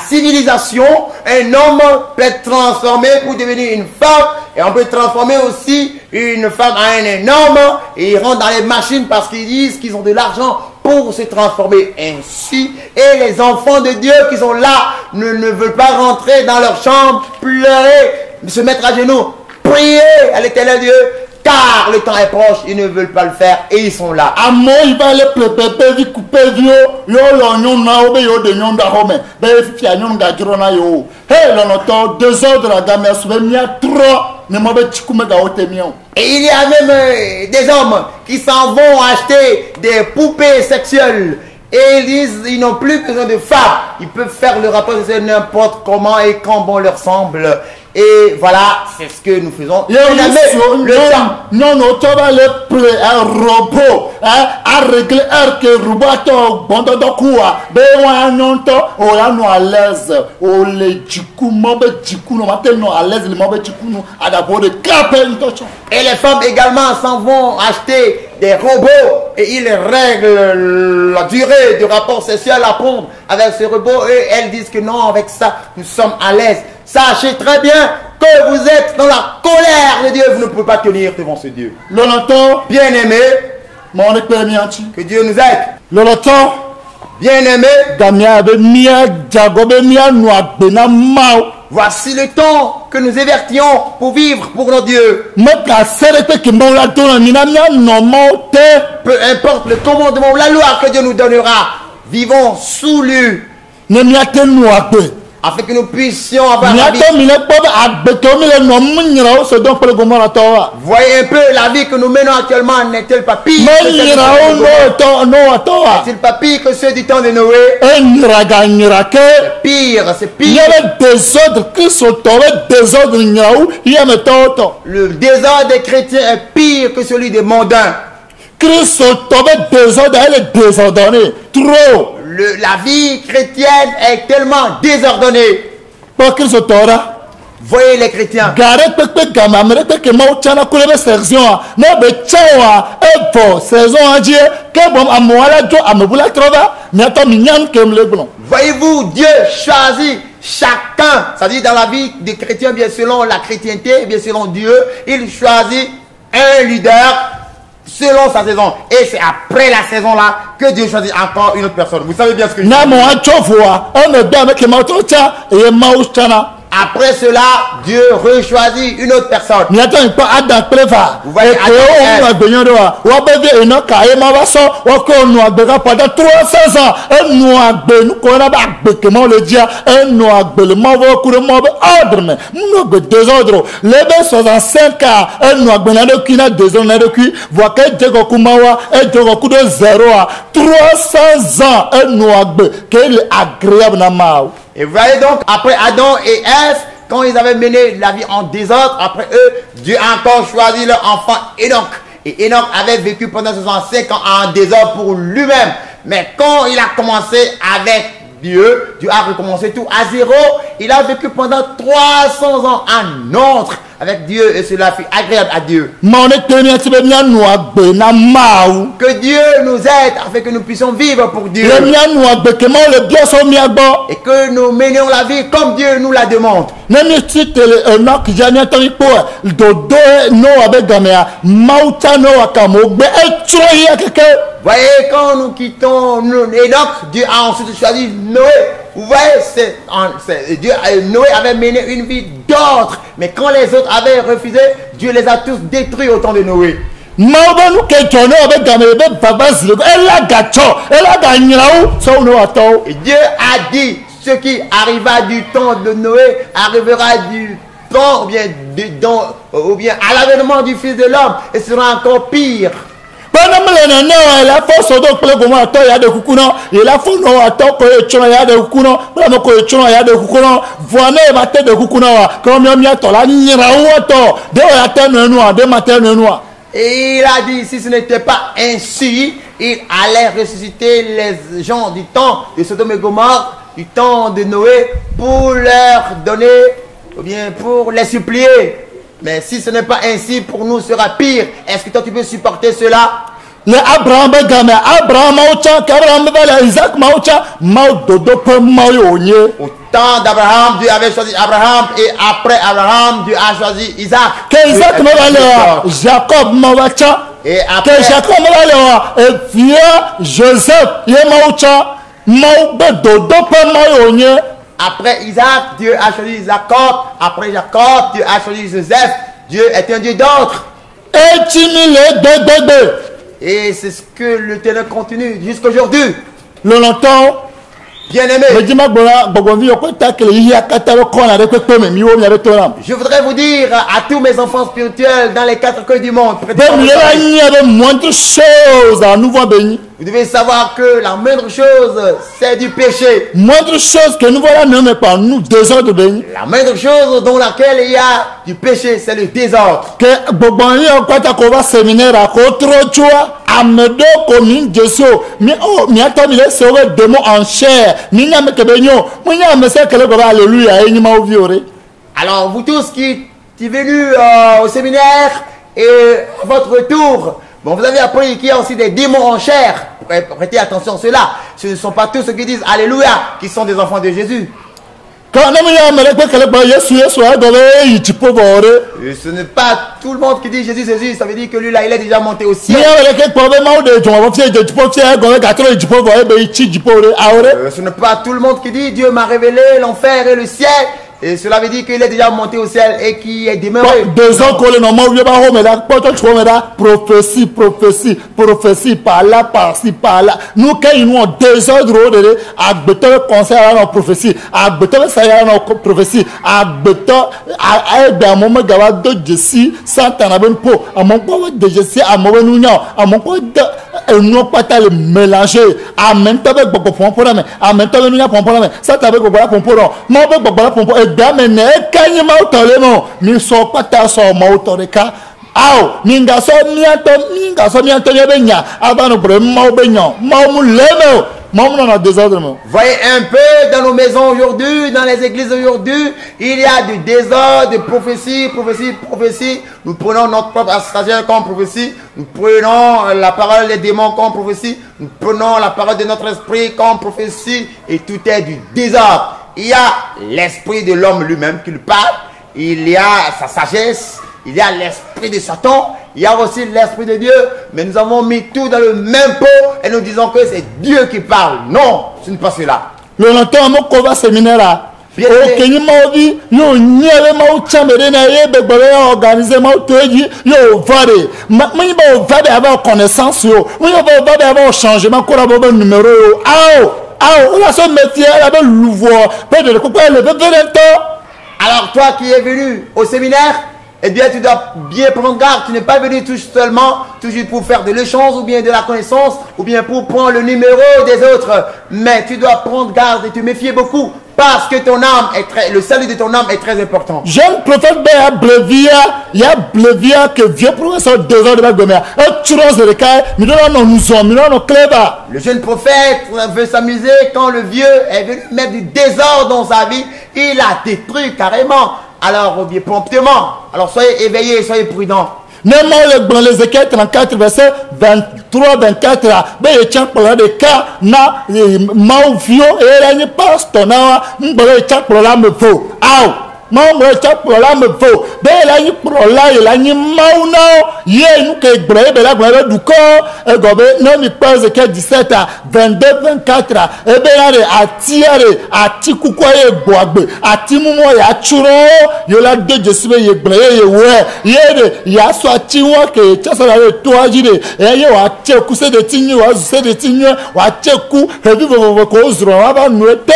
civilisation. Un homme peut être transformé pour devenir une femme. Et on peut transformer aussi une femme en un homme. Et ils rentrent dans les machines parce qu'ils disent qu'ils ont de l'argent pour se transformer ainsi. Et les enfants de Dieu qui sont là ne veulent pas rentrer dans leur chambre, pleurer, se mettre à genoux, prier à l'éternel Dieu. Car le temps est proche, ils ne veulent pas le faire et ils sont là. Amo il va le préparer vi couper vio yo lo nyon na obe yo de nyon da home be fi anyon ga jiro na yo hey lo no to désordre la gamme sube mia trop ne mo be chikume ga ote mion. Et il y a même des hommes qui s'en vont acheter des poupées sexuelles. Et ils disent ils n'ont plus besoin de femmes. Ils peuvent faire le rapport sexuel n'importe comment et quand bon leur semble. Et voilà, c'est ce que nous faisons. Le temps. Non, non, tu vas le play un robot, hein, à régler un que robot, bon, de quoi, ben, non, on est non à l'aise, on les jikou, mauvais jikou, non, maintenant à l'aise, les mauvais jikou, non, à d'abord de capel, et les femmes également s'en vont acheter des robots et ils règlent la durée du rapport sexuel à prendre avec ces robots et elles disent que non, avec ça, nous sommes à l'aise. Sachez très bien que vous êtes dans la colère de Dieu. Vous ne pouvez pas tenir devant ce Dieu. Loloto, Bien-aimé, mon expérience. que Dieu nous aide. Loloto, Bien-aimé, Damia be mia jagobe mia noa bena mao. voici le temps que nous évertions pour vivre pour notre Dieu. Me ka sere pe ki mbon la dona mina mia no mo te. Peu importe le commandement ou la loi que Dieu nous donnera, vivons sous lui Ne mia te noa be. afin que nous puissions avoir la vie. Miato mine pobe abeto mile no munyira o so don pele gomora towa. Voyez un peu la vie que nous menons actuellement, n'est-elle pas pire que celle du Munyira temps o de Noé? no to no atowa. N'est-il pas pire que ceux du temps de Noé? Enyira ga nyira ke. Pire, c'est pire. Yele désordre Christo towe désordre nyau yeme toto. Le désordre des chrétiens est pire que celui des mondains. Christo towe désordre elle est désordonnée. Trop. La vie chrétienne est tellement désordonnée. Pour Christo tora. Voyez les chrétiens. Gare pepe gama merete ke mau chana kulebe section na be chawa evo saison adie ke bom amoala jo amebula trova miato minyam kem leblon. Voyez-vous, Dieu choisit chacun. Ça dit dans la vie des chrétiens, bien selon la chrétienté, bien selon Dieu, il choisit un leader selon sa saison. Et c'est après la saison là que Dieu choisit encore une autre personne. Vous savez bien ce que je dis. Na mo achovoa on me ba me ke mau cha e mau chana. après cela, Dieu rechoisit une autre personne. Vous voyez, pendant 300 ans, désordre. Les 65 ans, voit que 300 ans, quel est agréable. Et vous voyez donc, après Adam et Ève, quand ils avaient mené la vie en désordre, après eux, Dieu a encore choisi leur enfant Enoch. Et Enoch avait vécu pendant 65 ans en désordre pour lui-même. Mais quand il a commencé avec Dieu, Dieu a recommencé tout à zéro. Il a vécu pendant 300 ans en ordre avec Dieu et cela fut agréable à Dieu. Que Dieu nous aide afin que nous puissions vivre pour Dieu. Et que nous menions la vie comme Dieu nous la demande. Voyez, quand nous quittons Enoch, Dieu a ensuite choisi Noé. Vous voyez, Noé avait mené une vie d'ordre. Mais quand les autres avaient refusé, Dieu les a tous détruits au temps de Noé. Et Dieu a dit, ce qui arriva du temps de Noé arrivera du temps ou bien à l'avènement du Fils de l'homme et sera encore pire. Et il a dit, si ce n'était pas ainsi, il allait ressusciter les gens du temps de Sodome et Gomorrhe, du temps de Noé, pour leur donner, ou bien pour les supplier. Mais si ce n'est pas ainsi, pour nous sera pire. Est-ce que toi tu peux supporter cela? Le Abraham Isaac au temps d'Abraham, Dieu avait choisi Abraham et après Abraham, Dieu a choisi Isaac. Jacob et après Joseph après Isaac, Dieu a choisi Jacob. Après Jacob, Dieu a choisi Joseph. Dieu est un Dieu d'ordre. Et c'est ce que le Ténèbre continue jusqu'à aujourd'hui. Le longtemps. Bien-aimé, je voudrais vous dire à tous mes enfants spirituels dans les 4 coins du monde, vous devez savoir que la moindre chose, c'est du péché. Moindre chose que nous voilà nommé par nous désordre. La moindre chose dans laquelle il y a du péché, c'est le désordre. Que Bobani on séminaire à Amedo commune Jésus, mais oh, mi attend il est démon en chair. Mi n'a me kebenyo, mi n'a me sait que le gars alléluia et ni ma ouvioré. Alors vous tous qui êtes venus au séminaire et à votre retour, bon, vous avez appris qu'il y a aussi des démons en chair. Prêtez attention à cela. Ce ne sont pas tous ceux qui disent alléluia qui sont des enfants de Jésus. Et ce n'est pas tout le monde qui dit Jésus, Jésus, ça veut dire que lui là, il est déjà monté au ciel. Ce n'est pas tout le monde qui dit Dieu m'a révélé l'enfer et le ciel. Et cela veut dire qu'il est déjà monté au ciel et qui est demeuré. Prophétie, prophétie, prophétie, par là, par-ci, par-là. Nous, quand nous avons désordre, à beton conseil à nos prophéties, à beton ça y a nos prophéties, à beton, à moment de Jessie, sans t'en avoir une peau, à mon point de Jessie, à mon union, à mon point de. Nous pas le mélanger en même temps avec beaucoup pour mais en même temps nous pour ça avec beaucoup pour moi avec beaucoup pour et d'amener quand il m'a autolément mais so pas ta so m'a autoreka aw minga so mianto benya avant le problème benya mau lemo mau na désordre. Voyez un peu dans nos maisons aujourd'hui, dans les églises aujourd'hui, il y a du désordre, de prophétie, prophétie, prophétie. Nous prenons notre propre stagiaire comme prophétie, nous prenons la parole des démons comme prophétie, nous prenons la parole de notre esprit comme prophétie et tout est du désordre. Il y a l'esprit de l'homme lui-même qui lui parle, il y a sa sagesse, il y a l'esprit de Satan, il y a aussi l'esprit de Dieu, mais nous avons mis tout dans le même pot et nous disons que c'est Dieu qui parle. Non, ce n'est pas cela. Le longtemps, mon séminaire Bien aimé. Kenyi maovi yo nyele mau chamere na ye begbere organiser mau toji yo vade. Mani ba vade avoir connaissance yo. Mani ba vade avoir changement ko la bo numéro yo. On a son métier la be louvo. Peut de ko le Alors toi qui es venu au séminaire, eh bien tu dois bien prendre garde. Tu n'es pas venu tout seulement toujours pour faire de l'échange ou bien de la connaissance ou bien pour prendre le numéro des autres. Mais tu dois prendre garde et te méfier beaucoup parce que ton âme le salut de ton âme est très important. Jeune prophète il y a Blevia que vieux professeur 2 heures de la gomme. Le jeune prophète veut s'amuser quand le vieux est venu mettre du désordre dans sa vie. Il a détruit carrément. Alors, bien promptement. Alors, soyez éveillés, soyez prudents. Même dans les Ézéchiel 34, verset 23-24, ben il tient pour le cas na mauvio et là il passe ton âme, il tient pour la me faut. Mon tient pour la me faut. Ben là il pour là il a ni mauna, il nous que brave ben là du corps et gobe non il passe Ézéchiel 17 22-24 et ben là à tirer à tikukwaye boagbe à timumo ya churo yo la de Jésus ye brave ye ouais ya soit tiwa que tu as la toi jide et yo a tcheku se de tinyo wa se de tinyo wa tcheku revive ko zro wa ba nuete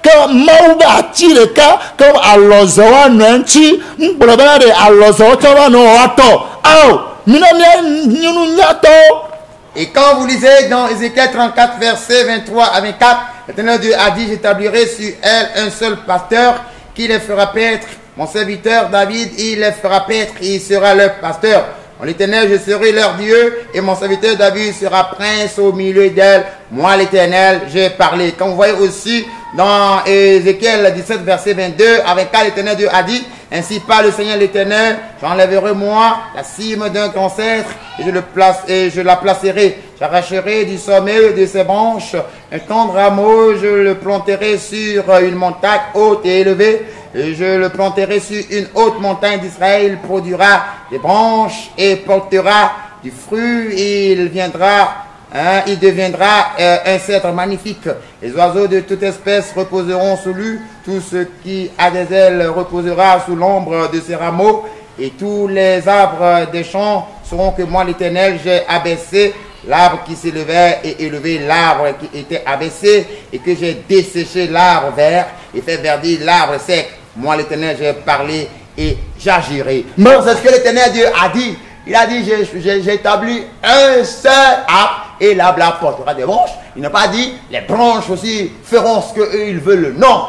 que mauba tire ka comme alozo wa nanchi mbolabana de alozo tawa no ato minamia nyato. Et quand vous lisez dans Ézéchiel 34 verset 23 à 24, l'Éternel Dieu a dit: j'établirai sur elle un seul pasteur qui les fera paître. Mon serviteur David, il les fera paître, il sera leur pasteur. En l'Éternel, je serai leur Dieu, et mon serviteur David sera prince au milieu d'elle. Moi, l'Éternel, j'ai parlé. Quand vous voyez aussi dans Ézéchiel 17, verset 22, avec quoi l'Éternel Dieu a dit: ainsi parle le Seigneur l'Éternel, j'enlèverai moi la cime d'un ancêtre, et je la placerai. J'arracherai du sommet de ses branches un tendre rameau, je le planterai sur une montagne haute et élevée. Et je le planterai sur une haute montagne d'Israël. Il produira des branches et portera du fruit. Il deviendra un cèdre magnifique. Les oiseaux de toute espèce reposeront sous lui. Tout ce qui a des ailes reposera sous l'ombre de ses rameaux. Et tous les arbres des champs sauront que moi, l'Éternel, j'ai abaissé l'arbre qui s'élevait et élevé l'arbre qui était abaissé, et que j'ai desséché l'arbre vert et fait verdir l'arbre sec. Moi, l'Éternel, j'ai parlé et j'agirai. C'est ce que l'Éternel Dieu a dit. Il a dit: j'ai établi un seul arbre et l'arbre portera des branches. Il n'a pas dit les branches aussi feront ce qu'ils veulent. Non,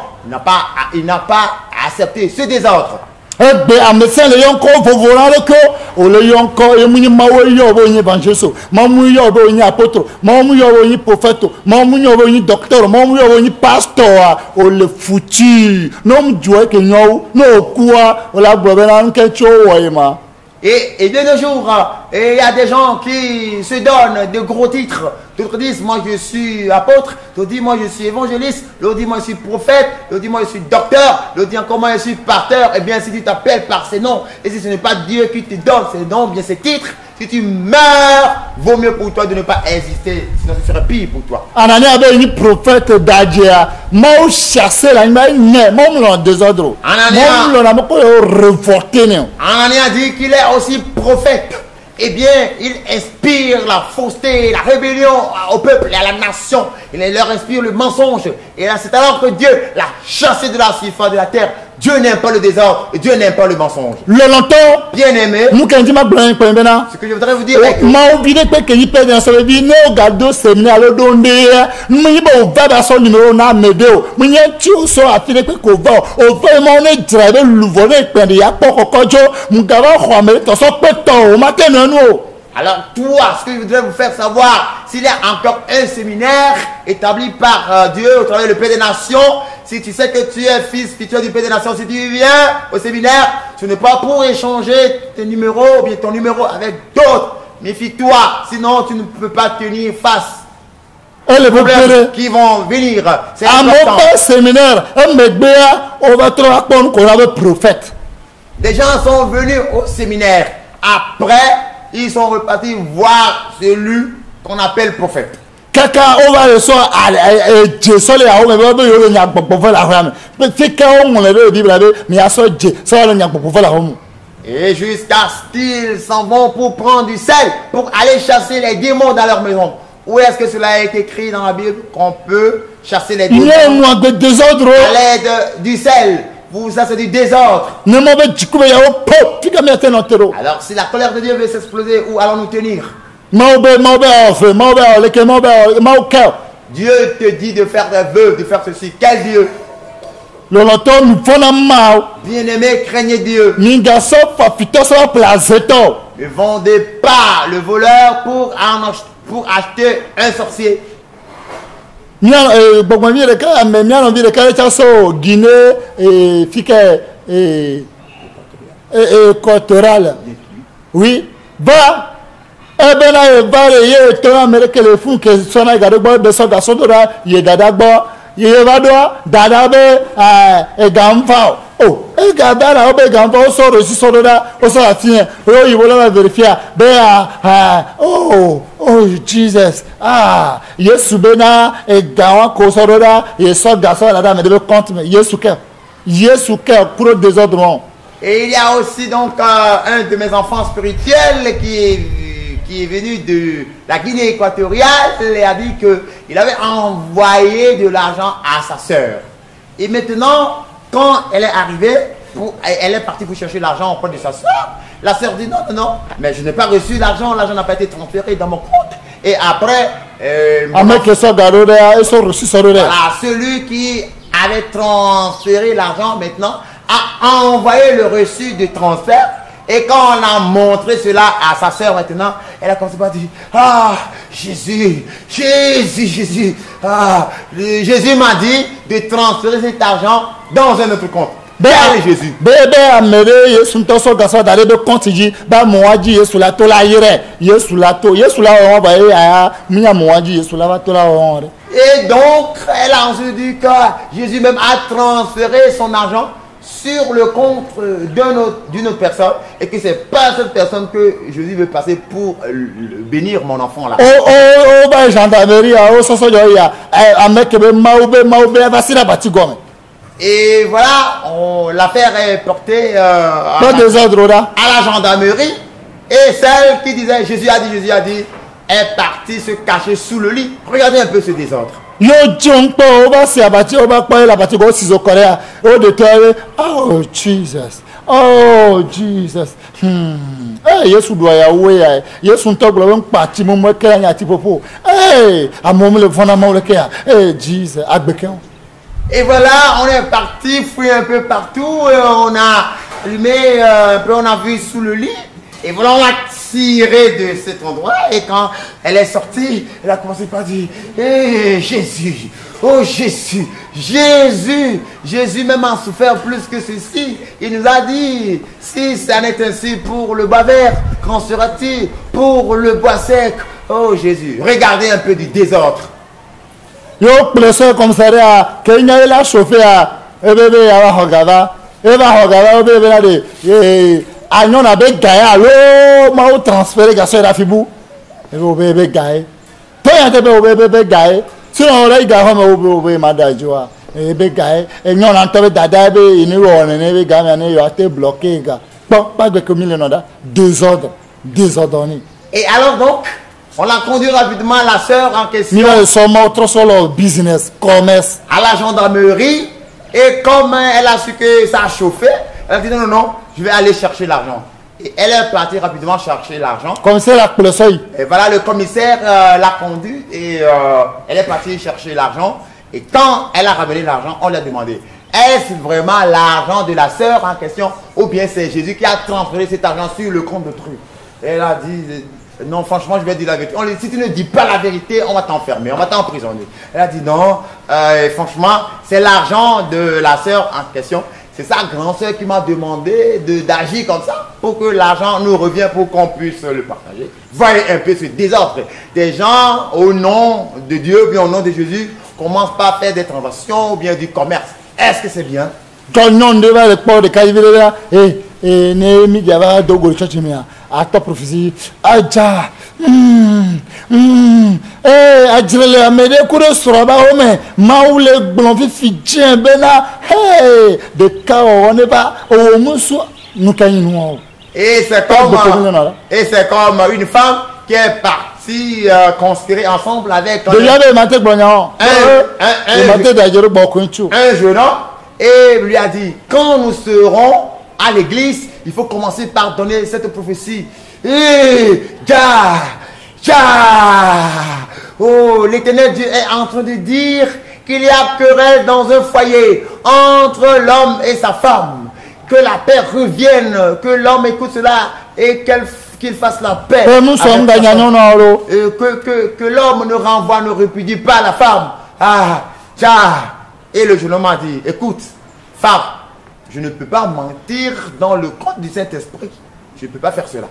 il n'a pas accepté ce désordre. Ebe amesen le yonko vovola leko o le yonko emu mawo yo bo yin evangelist mamu yo bo yin apôtre mamu yo bo yin prophète mamu yo bo yin docteur mamu yo bo yin pasteur o le futur no mjue ke nyo no kuwa o la gbobe na nke cho wo yema. Et de nos jours, il y a des gens qui se donnent de gros titres. D'autres disent: moi je suis apôtre. D'autres disent: moi je suis évangéliste. D'autres disent: moi je suis prophète. D'autres disent: moi je suis docteur. D'autres disent encore: moi je suis pasteur. Eh bien, si tu t'appelles par ces noms, et si ce n'est pas Dieu qui te donne ces noms, bien ces titres, si tu meurs, vaut mieux pour toi de ne pas exister. Sinon ce serait pire pour toi. Anani avait une prophète d'Adjia. Moi chasser la main, moi désordre. Anani a dit qu'il est aussi prophète. Eh bien, il inspire la fausseté, la rébellion au peuple et à la nation. Il leur inspire le mensonge. Et là, c'est alors que Dieu l'a chassé de la surface de la terre. Dieu n'aime pas le désordre et Dieu n'aime pas le mensonge. Le longtemps, bien aimé, ce que je voudrais vous dire est que alors toi, ce que je voudrais vous faire savoir, s'il y a encore un séminaire établi par Dieu au travers du Père des Nations, si tu sais que tu es fils spirituel du Père des Nations, si tu viens au séminaire, ce n'est pas pour échanger tes numéros ou bien ton numéro avec d'autres. Méfie-toi, sinon tu ne peux pas tenir face aux problèmes qui vont venir. C'est important. Séminaire, on va trouver qu'on avait prophète. Des gens sont venus au séminaire. Après, ils sont repartis voir celui qu'on appelle prophète. Kaka over the so je so le awo me be yo nya gbogbo fe la ho me fi ka o mo le Bible la be mi aso je so le nya gbogbo fe la ho mu. Et jusqu'à ce qu'ils s'en vont pour prendre du sel, pour aller chasser les démons dans leur maison. Où est-ce que cela a été écrit dans la Bible qu'on peut chasser les démons? À l'aide du sel. Ça c'est du désordre. Alors si la colère de Dieu veut s'exploser, où allons-nous tenir? Dieu te dit de faire des vœux, de faire ceci. Quel Dieu? Bien-aimé, craignez Dieu. Ne vendez pas le voleur pour acheter un sorcier. Oui, va. Oh, et Gadara, Obegampa, also Soda, also a thing, oh, you will verify. Oh, Jesus. Ah, yes, Subena, et Gawa, Kosoroda, yes, so Gasol, Adam, et de compte, yes, ou quel, pour désordre. Et il y a aussi donc un de mes enfants spirituels qui est venu de la Guinée équatoriale et a dit qu'il avait envoyé de l'argent à sa sœur. Et maintenant, quand elle est arrivée, elle est partie pour chercher l'argent auprès de sa sœur. La sœur dit non, mais je n'ai pas reçu l'argent n'a pas été transféré dans mon compte. Et après, celui qui avait transféré l'argent maintenant a envoyé le reçu de transfert. Et quand on a montré cela à sa sœur maintenant, elle a commencé à dire, ah, Jésus, Jésus m'a dit de transférer cet argent dans un autre compte. Allez Jésus. Et donc, elle a ensuite dit que Jésus même a transféré son argent sur le compte d'une autre personne et que c'est pas cette personne que Jésus veut passer pour bénir mon enfant là. Et voilà, l'affaire est portée à la gendarmerie et celle qui disait Jésus a dit est partie se cacher sous le lit. Regardez un peu ce désordre. Oh Jesus. Oh Jesus. Yesu doit y avoir. Yesu t'ouvre le parti mon moi qu'elle a tipo. À mon le fondament le kia. Jesus. Agbekan. Et voilà, on est parti fouiller un peu partout. On a allumé un peu, on a vu sous le lit. Et voilà, on l'a tiré de cet endroit. Et quand elle est sortie, elle a commencé par dire Jésus, oh Jésus, Jésus même a souffert plus que ceci. Il nous a dit, si ça n'est ainsi pour le bois vert, qu'en sera-t-il pour le bois sec? Oh Jésus, regardez un peu du désordre. Yo, professeur comme ça, Kenya il a chauffé à bébé à Hogava. Eva Hogava, bébé là de. Agnon a be gaya lo ma o transférer ga so da fibu e bo be gaye to ya te be gaye si on ra ga ho ma be ma da joa e be gaye e nyon an to be dada be ini ro ne be ga me ne yo te bloqué ga pas de comme il da désordonné. Et alors donc on a conduit rapidement la sœur en question. Ni so ma trop solo business commerce à la gendarmerie et comme elle a su que ça a chauffé, elle a dit non, je vais aller chercher l'argent. Et elle est partie rapidement chercher l'argent. Commissaire pour le seuil. Et voilà, le commissaire l'a conduite et elle est partie chercher l'argent. Et quand elle a ramené l'argent, on lui a demandé, est-ce vraiment l'argent de la sœur en question ou bien c'est Jésus qui a transféré cet argent sur le compte de truc? Et elle a dit, non, franchement, je vais dire la vérité. Si tu ne dis pas la vérité, on va t'enfermer, on va t'emprisonner. Elle a dit, non, franchement, c'est l'argent de la sœur en question. C'est sa grand-sœur qui m'a demandé d'agir comme ça pour que l'argent nous revienne pour qu'on puisse le partager. Voyez un peu ce désordre. Des gens, au nom de Dieu, bien au nom de Jésus, commencent pas à faire des transactions ou bien du commerce. Est-ce que c'est bien? Quand non, devant le port de Calivera, Néhémie, il y avait un dogo de Chachimia, à ta prophétie, Aja, Adjrele amede kure soroba ome maule blonvi fidjien bena de ka on ne pas au musu nukainu. Et c'est comme une femme qui est partie conspirer ensemble avec un jeune homme et lui a dit, quand nous serons à l'église, il faut commencer par donner cette prophétie. Oh, l'Éternel Dieu est en train de dire qu'il y a querelle dans un foyer entre l'homme et sa femme. Que la paix revienne, que l'homme écoute cela et qu'il fasse la paix. Que l'homme ne renvoie, ne répudie pas la femme. Et le jeune homme a dit, écoute, femme, je ne peux pas mentir dans le compte du Saint-Esprit. Je ne peux pas faire cela.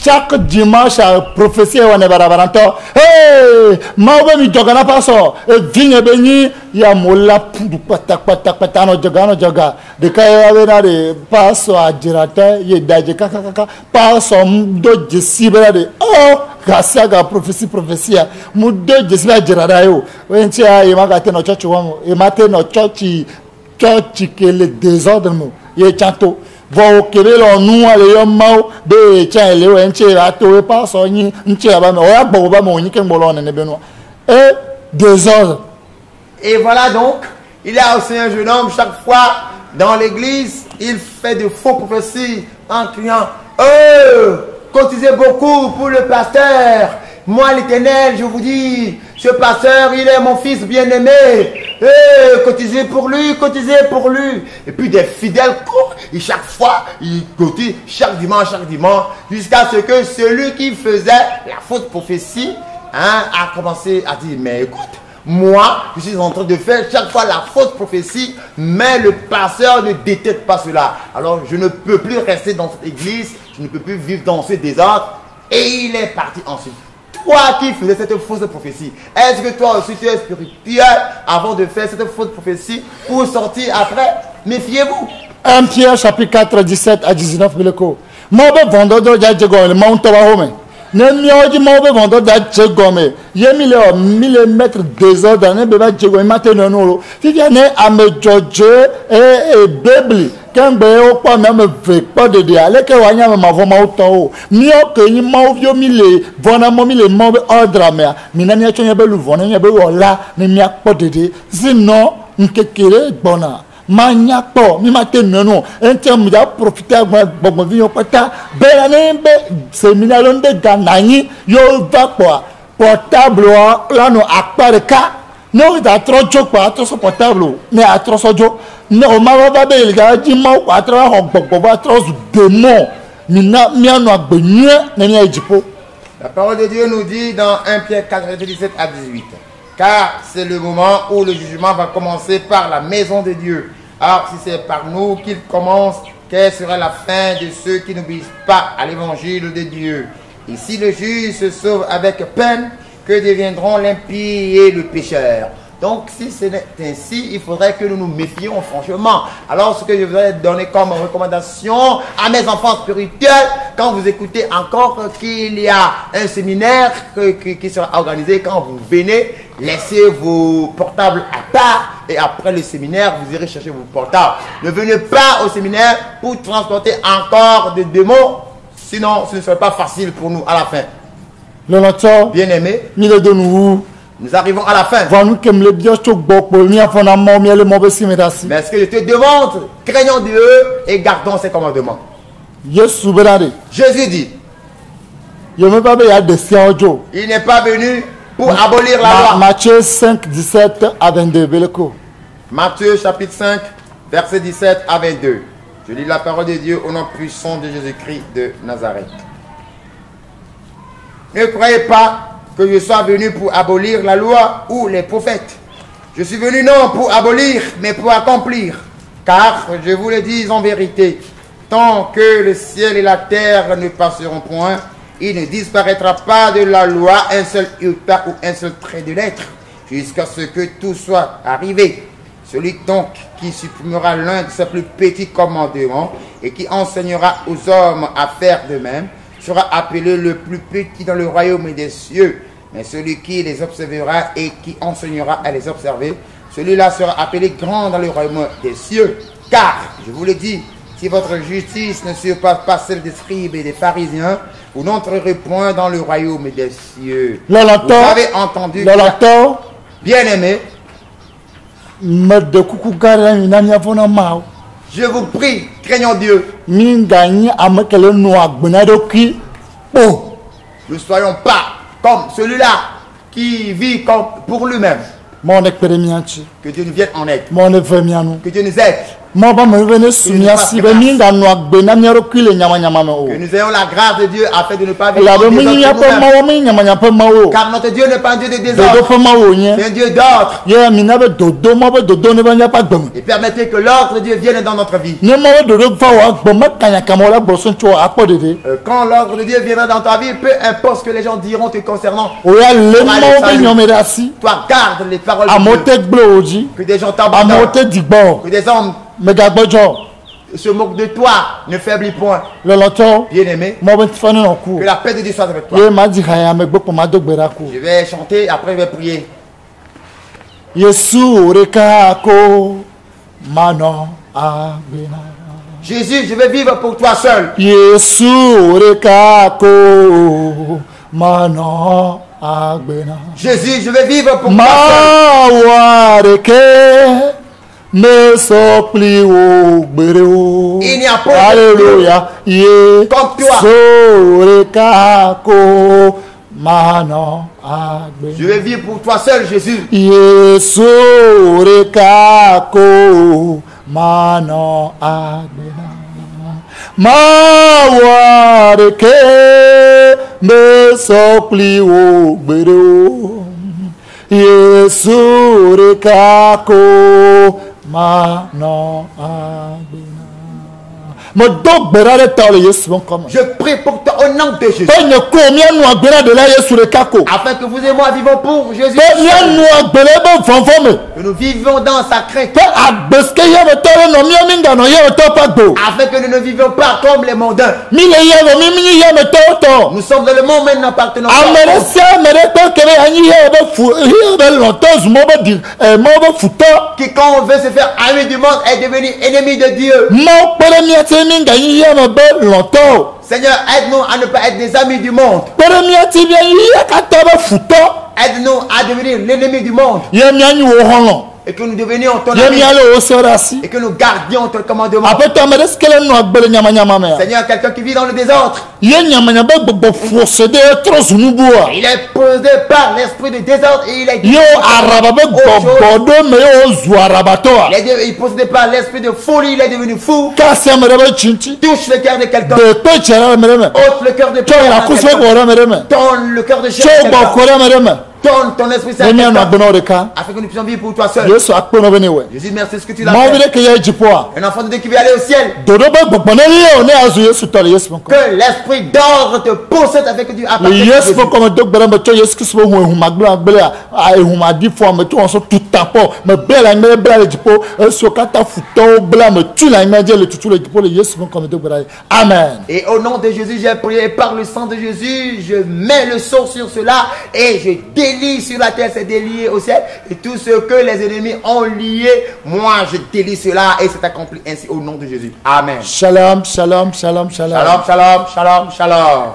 Chaque dimanche, prophétie on est barabaranto. Hey, maube mi jogana paso. Vigne beni ya mola pudu patak patano joga. De kaya bena de paso ajirata ye daje kaka paso do jesibera de oh kasiaga prophétie mudo jesibera jirada yo. Wenchi ya imagate no church wamo. Imate no church que le désordre mo ye chanto. Vos querelles nous allez mau de tiens les enche à toi pas soigner enche ba me oya boba mo nyike ngolo ne beno et désordre. Et voilà donc, il y a aussi un jeune homme chaque fois dans l'église, il fait de faux prophéties en criant cotisez beaucoup pour le pasteur. Moi l'Éternel, je vous dis, ce pasteur, il est mon fils bien-aimé. Cotisez pour lui, cotisez pour lui. Et puis des fidèles courent, et chaque fois, ils cotisent chaque dimanche, jusqu'à ce que celui qui faisait la fausse prophétie a commencé à dire, mais écoute, moi, je suis en train de faire chaque fois la fausse prophétie, mais le pasteur ne détecte pas cela. Alors, je ne peux plus rester dans cette église, je ne peux plus vivre dans ce désordre. Et il est parti ensuite. Toi qui faisais cette fausse prophétie, est-ce que toi aussi tu es spirituel avant de faire cette fausse prophétie pour sortir après? Méfiez-vous. 1 Pierre chapitre 4, 17 à 19 bileko. Mobe vendeur de Djagome, Mount Home. Nemioji mobe vendeur de Djagome. Yemile o millimètre désordre, ne beba Djagome, maintenant. Fiviane à me George et Bébli. Quand on pas même pas de dia, les que wanya ma voma auto. Mio que ni mauvio mille, vona momile mauvais ordre mais minani a chonya belu vona nya belu la ne mia pas de dia. Sinon, nkekere bona. Manya po, mi matin non. Un terme de profiter bon vient pata. Belane be séminaire de ganani yo va quoi. Portable là no akpareka. Non, il a trop de quoi, trop portable, mais à trop de non, ma va bien, il a dit, moi, à travers trop de démons, la parole de Dieu nous dit dans 1 Pierre 4, 17 à 18, car c'est le moment où le jugement va commencer par la maison de Dieu. Alors, si c'est par nous qu'il commence, quelle sera la fin de ceux qui n'obéissent pas à l'évangile de Dieu? Et si le juge se sauve avec peine, que deviendront l'impie et le pécheur? Donc, si c'est ainsi, il faudrait que nous nous méfions franchement. Alors, ce que je voudrais donner comme recommandation à mes enfants spirituels, quand vous écoutez encore qu'il y a un séminaire qui sera organisé, quand vous venez, laissez vos portables à part et après le séminaire, vous irez chercher vos portables. Ne venez pas au séminaire pour transporter encore des démons, sinon ce ne serait pas facile pour nous à la fin. Bien-aimé, nous arrivons à la fin. Mais est-ce que je te demande, craignons Dieu et gardons ses commandements. Jésus dit, il n'est pas venu pour abolir la loi. Matthieu 5, 17 à 22. Matthieu chapitre 5, verset 17 à 22. Je lis la parole de Dieu au nom puissant de Jésus-Christ de Nazareth. Ne croyez pas que je sois venu pour abolir la loi ou les prophètes. Je suis venu non pour abolir, mais pour accomplir. Car, je vous le dis en vérité, tant que le ciel et la terre ne passeront point, il ne disparaîtra pas de la loi un seul iota ou un seul trait de lettre, jusqu'à ce que tout soit arrivé. Celui donc qui supprimera l'un de ses plus petits commandements et qui enseignera aux hommes à faire de même, sera appelé le plus petit dans le royaume des cieux. Mais celui qui les observera et qui enseignera à les observer, celui-là sera appelé grand dans le royaume des cieux. Car, je vous le dis, si votre justice ne surpasse pas celle des scribes et des pharisiens, vous n'entrerez point dans le royaume des cieux. Vous avez entendu, bien-aimé, je vous prie, craignons Dieu. Nous ne soyons pas comme celui-là qui vit comme pour lui-même. Que Dieu nous vienne en aide. Que Dieu nous aide. Que nous ayons la grâce de Dieu afin de ne pas vivre en désordre. Car notre Dieu n'est pas un Dieu de désordre, c'est un Dieu d'ordre. Et permettez que l'ordre de Dieu vienne dans notre vie. Quand l'ordre de Dieu viendra dans ta vie, peu importe ce que les gens diront te concernant, toi garde les paroles de Dieu. Que des gens t'abandonnent, que des hommes se moquent de toi, ne faiblis point. Bien-aimé, que la paix de Dieu soit avec toi. Je vais chanter, après je vais prier. Jésus, je vais vivre pour toi seul. Jésus, je vais vivre pour toi seul. Il n'y a pas comme toi. Je vais vivre pour toi seul, Jésus. Je prie pour toi au nom de Jésus. Afin que vous et moi vivons pour Jésus. Que nous vivons dans sa crainte. Afin que nous ne vivions pas comme les mondains. Nous sommes dans le monde mais n'appartenons pas. Quiconque veut se faire ami du monde est devenu ennemi de Dieu. Seigneur, aide-nous à ne pas être des amis du monde. Aide-nous à devenir l'ennemi du monde. Et que nous devenions ton ami. Et que nous gardions ton commandement. Seigneur, quelqu'un qui vit dans le désordre. Il est posé par l'esprit de désordre et il est possédé par l'esprit de folie, il est devenu fou. Touche le cœur de quelqu'un. Ôte le cœur de quelqu'un. Donne le cœur de quelqu'un. Donne ton esprit saint afin que nous puissions vivre pour toi seul. Jésus, merci ce que tu l'as fait. Un enfant de Dieu qui veut aller au ciel. Que l'esprit d'ordre te possède avec que tu appartiennes à Jésus. Amen. Et au nom de Jésus, j'ai prié par le sang de Jésus, je mets le sceau sur cela et je délie sur la terre, c'est délié au ciel. Et tout ce que les ennemis ont lié, moi je délie cela et c'est accompli ainsi au nom de Jésus. Amen. Shalom, shalom, shalom, shalom. Shalom, shalom, shalom, shalom.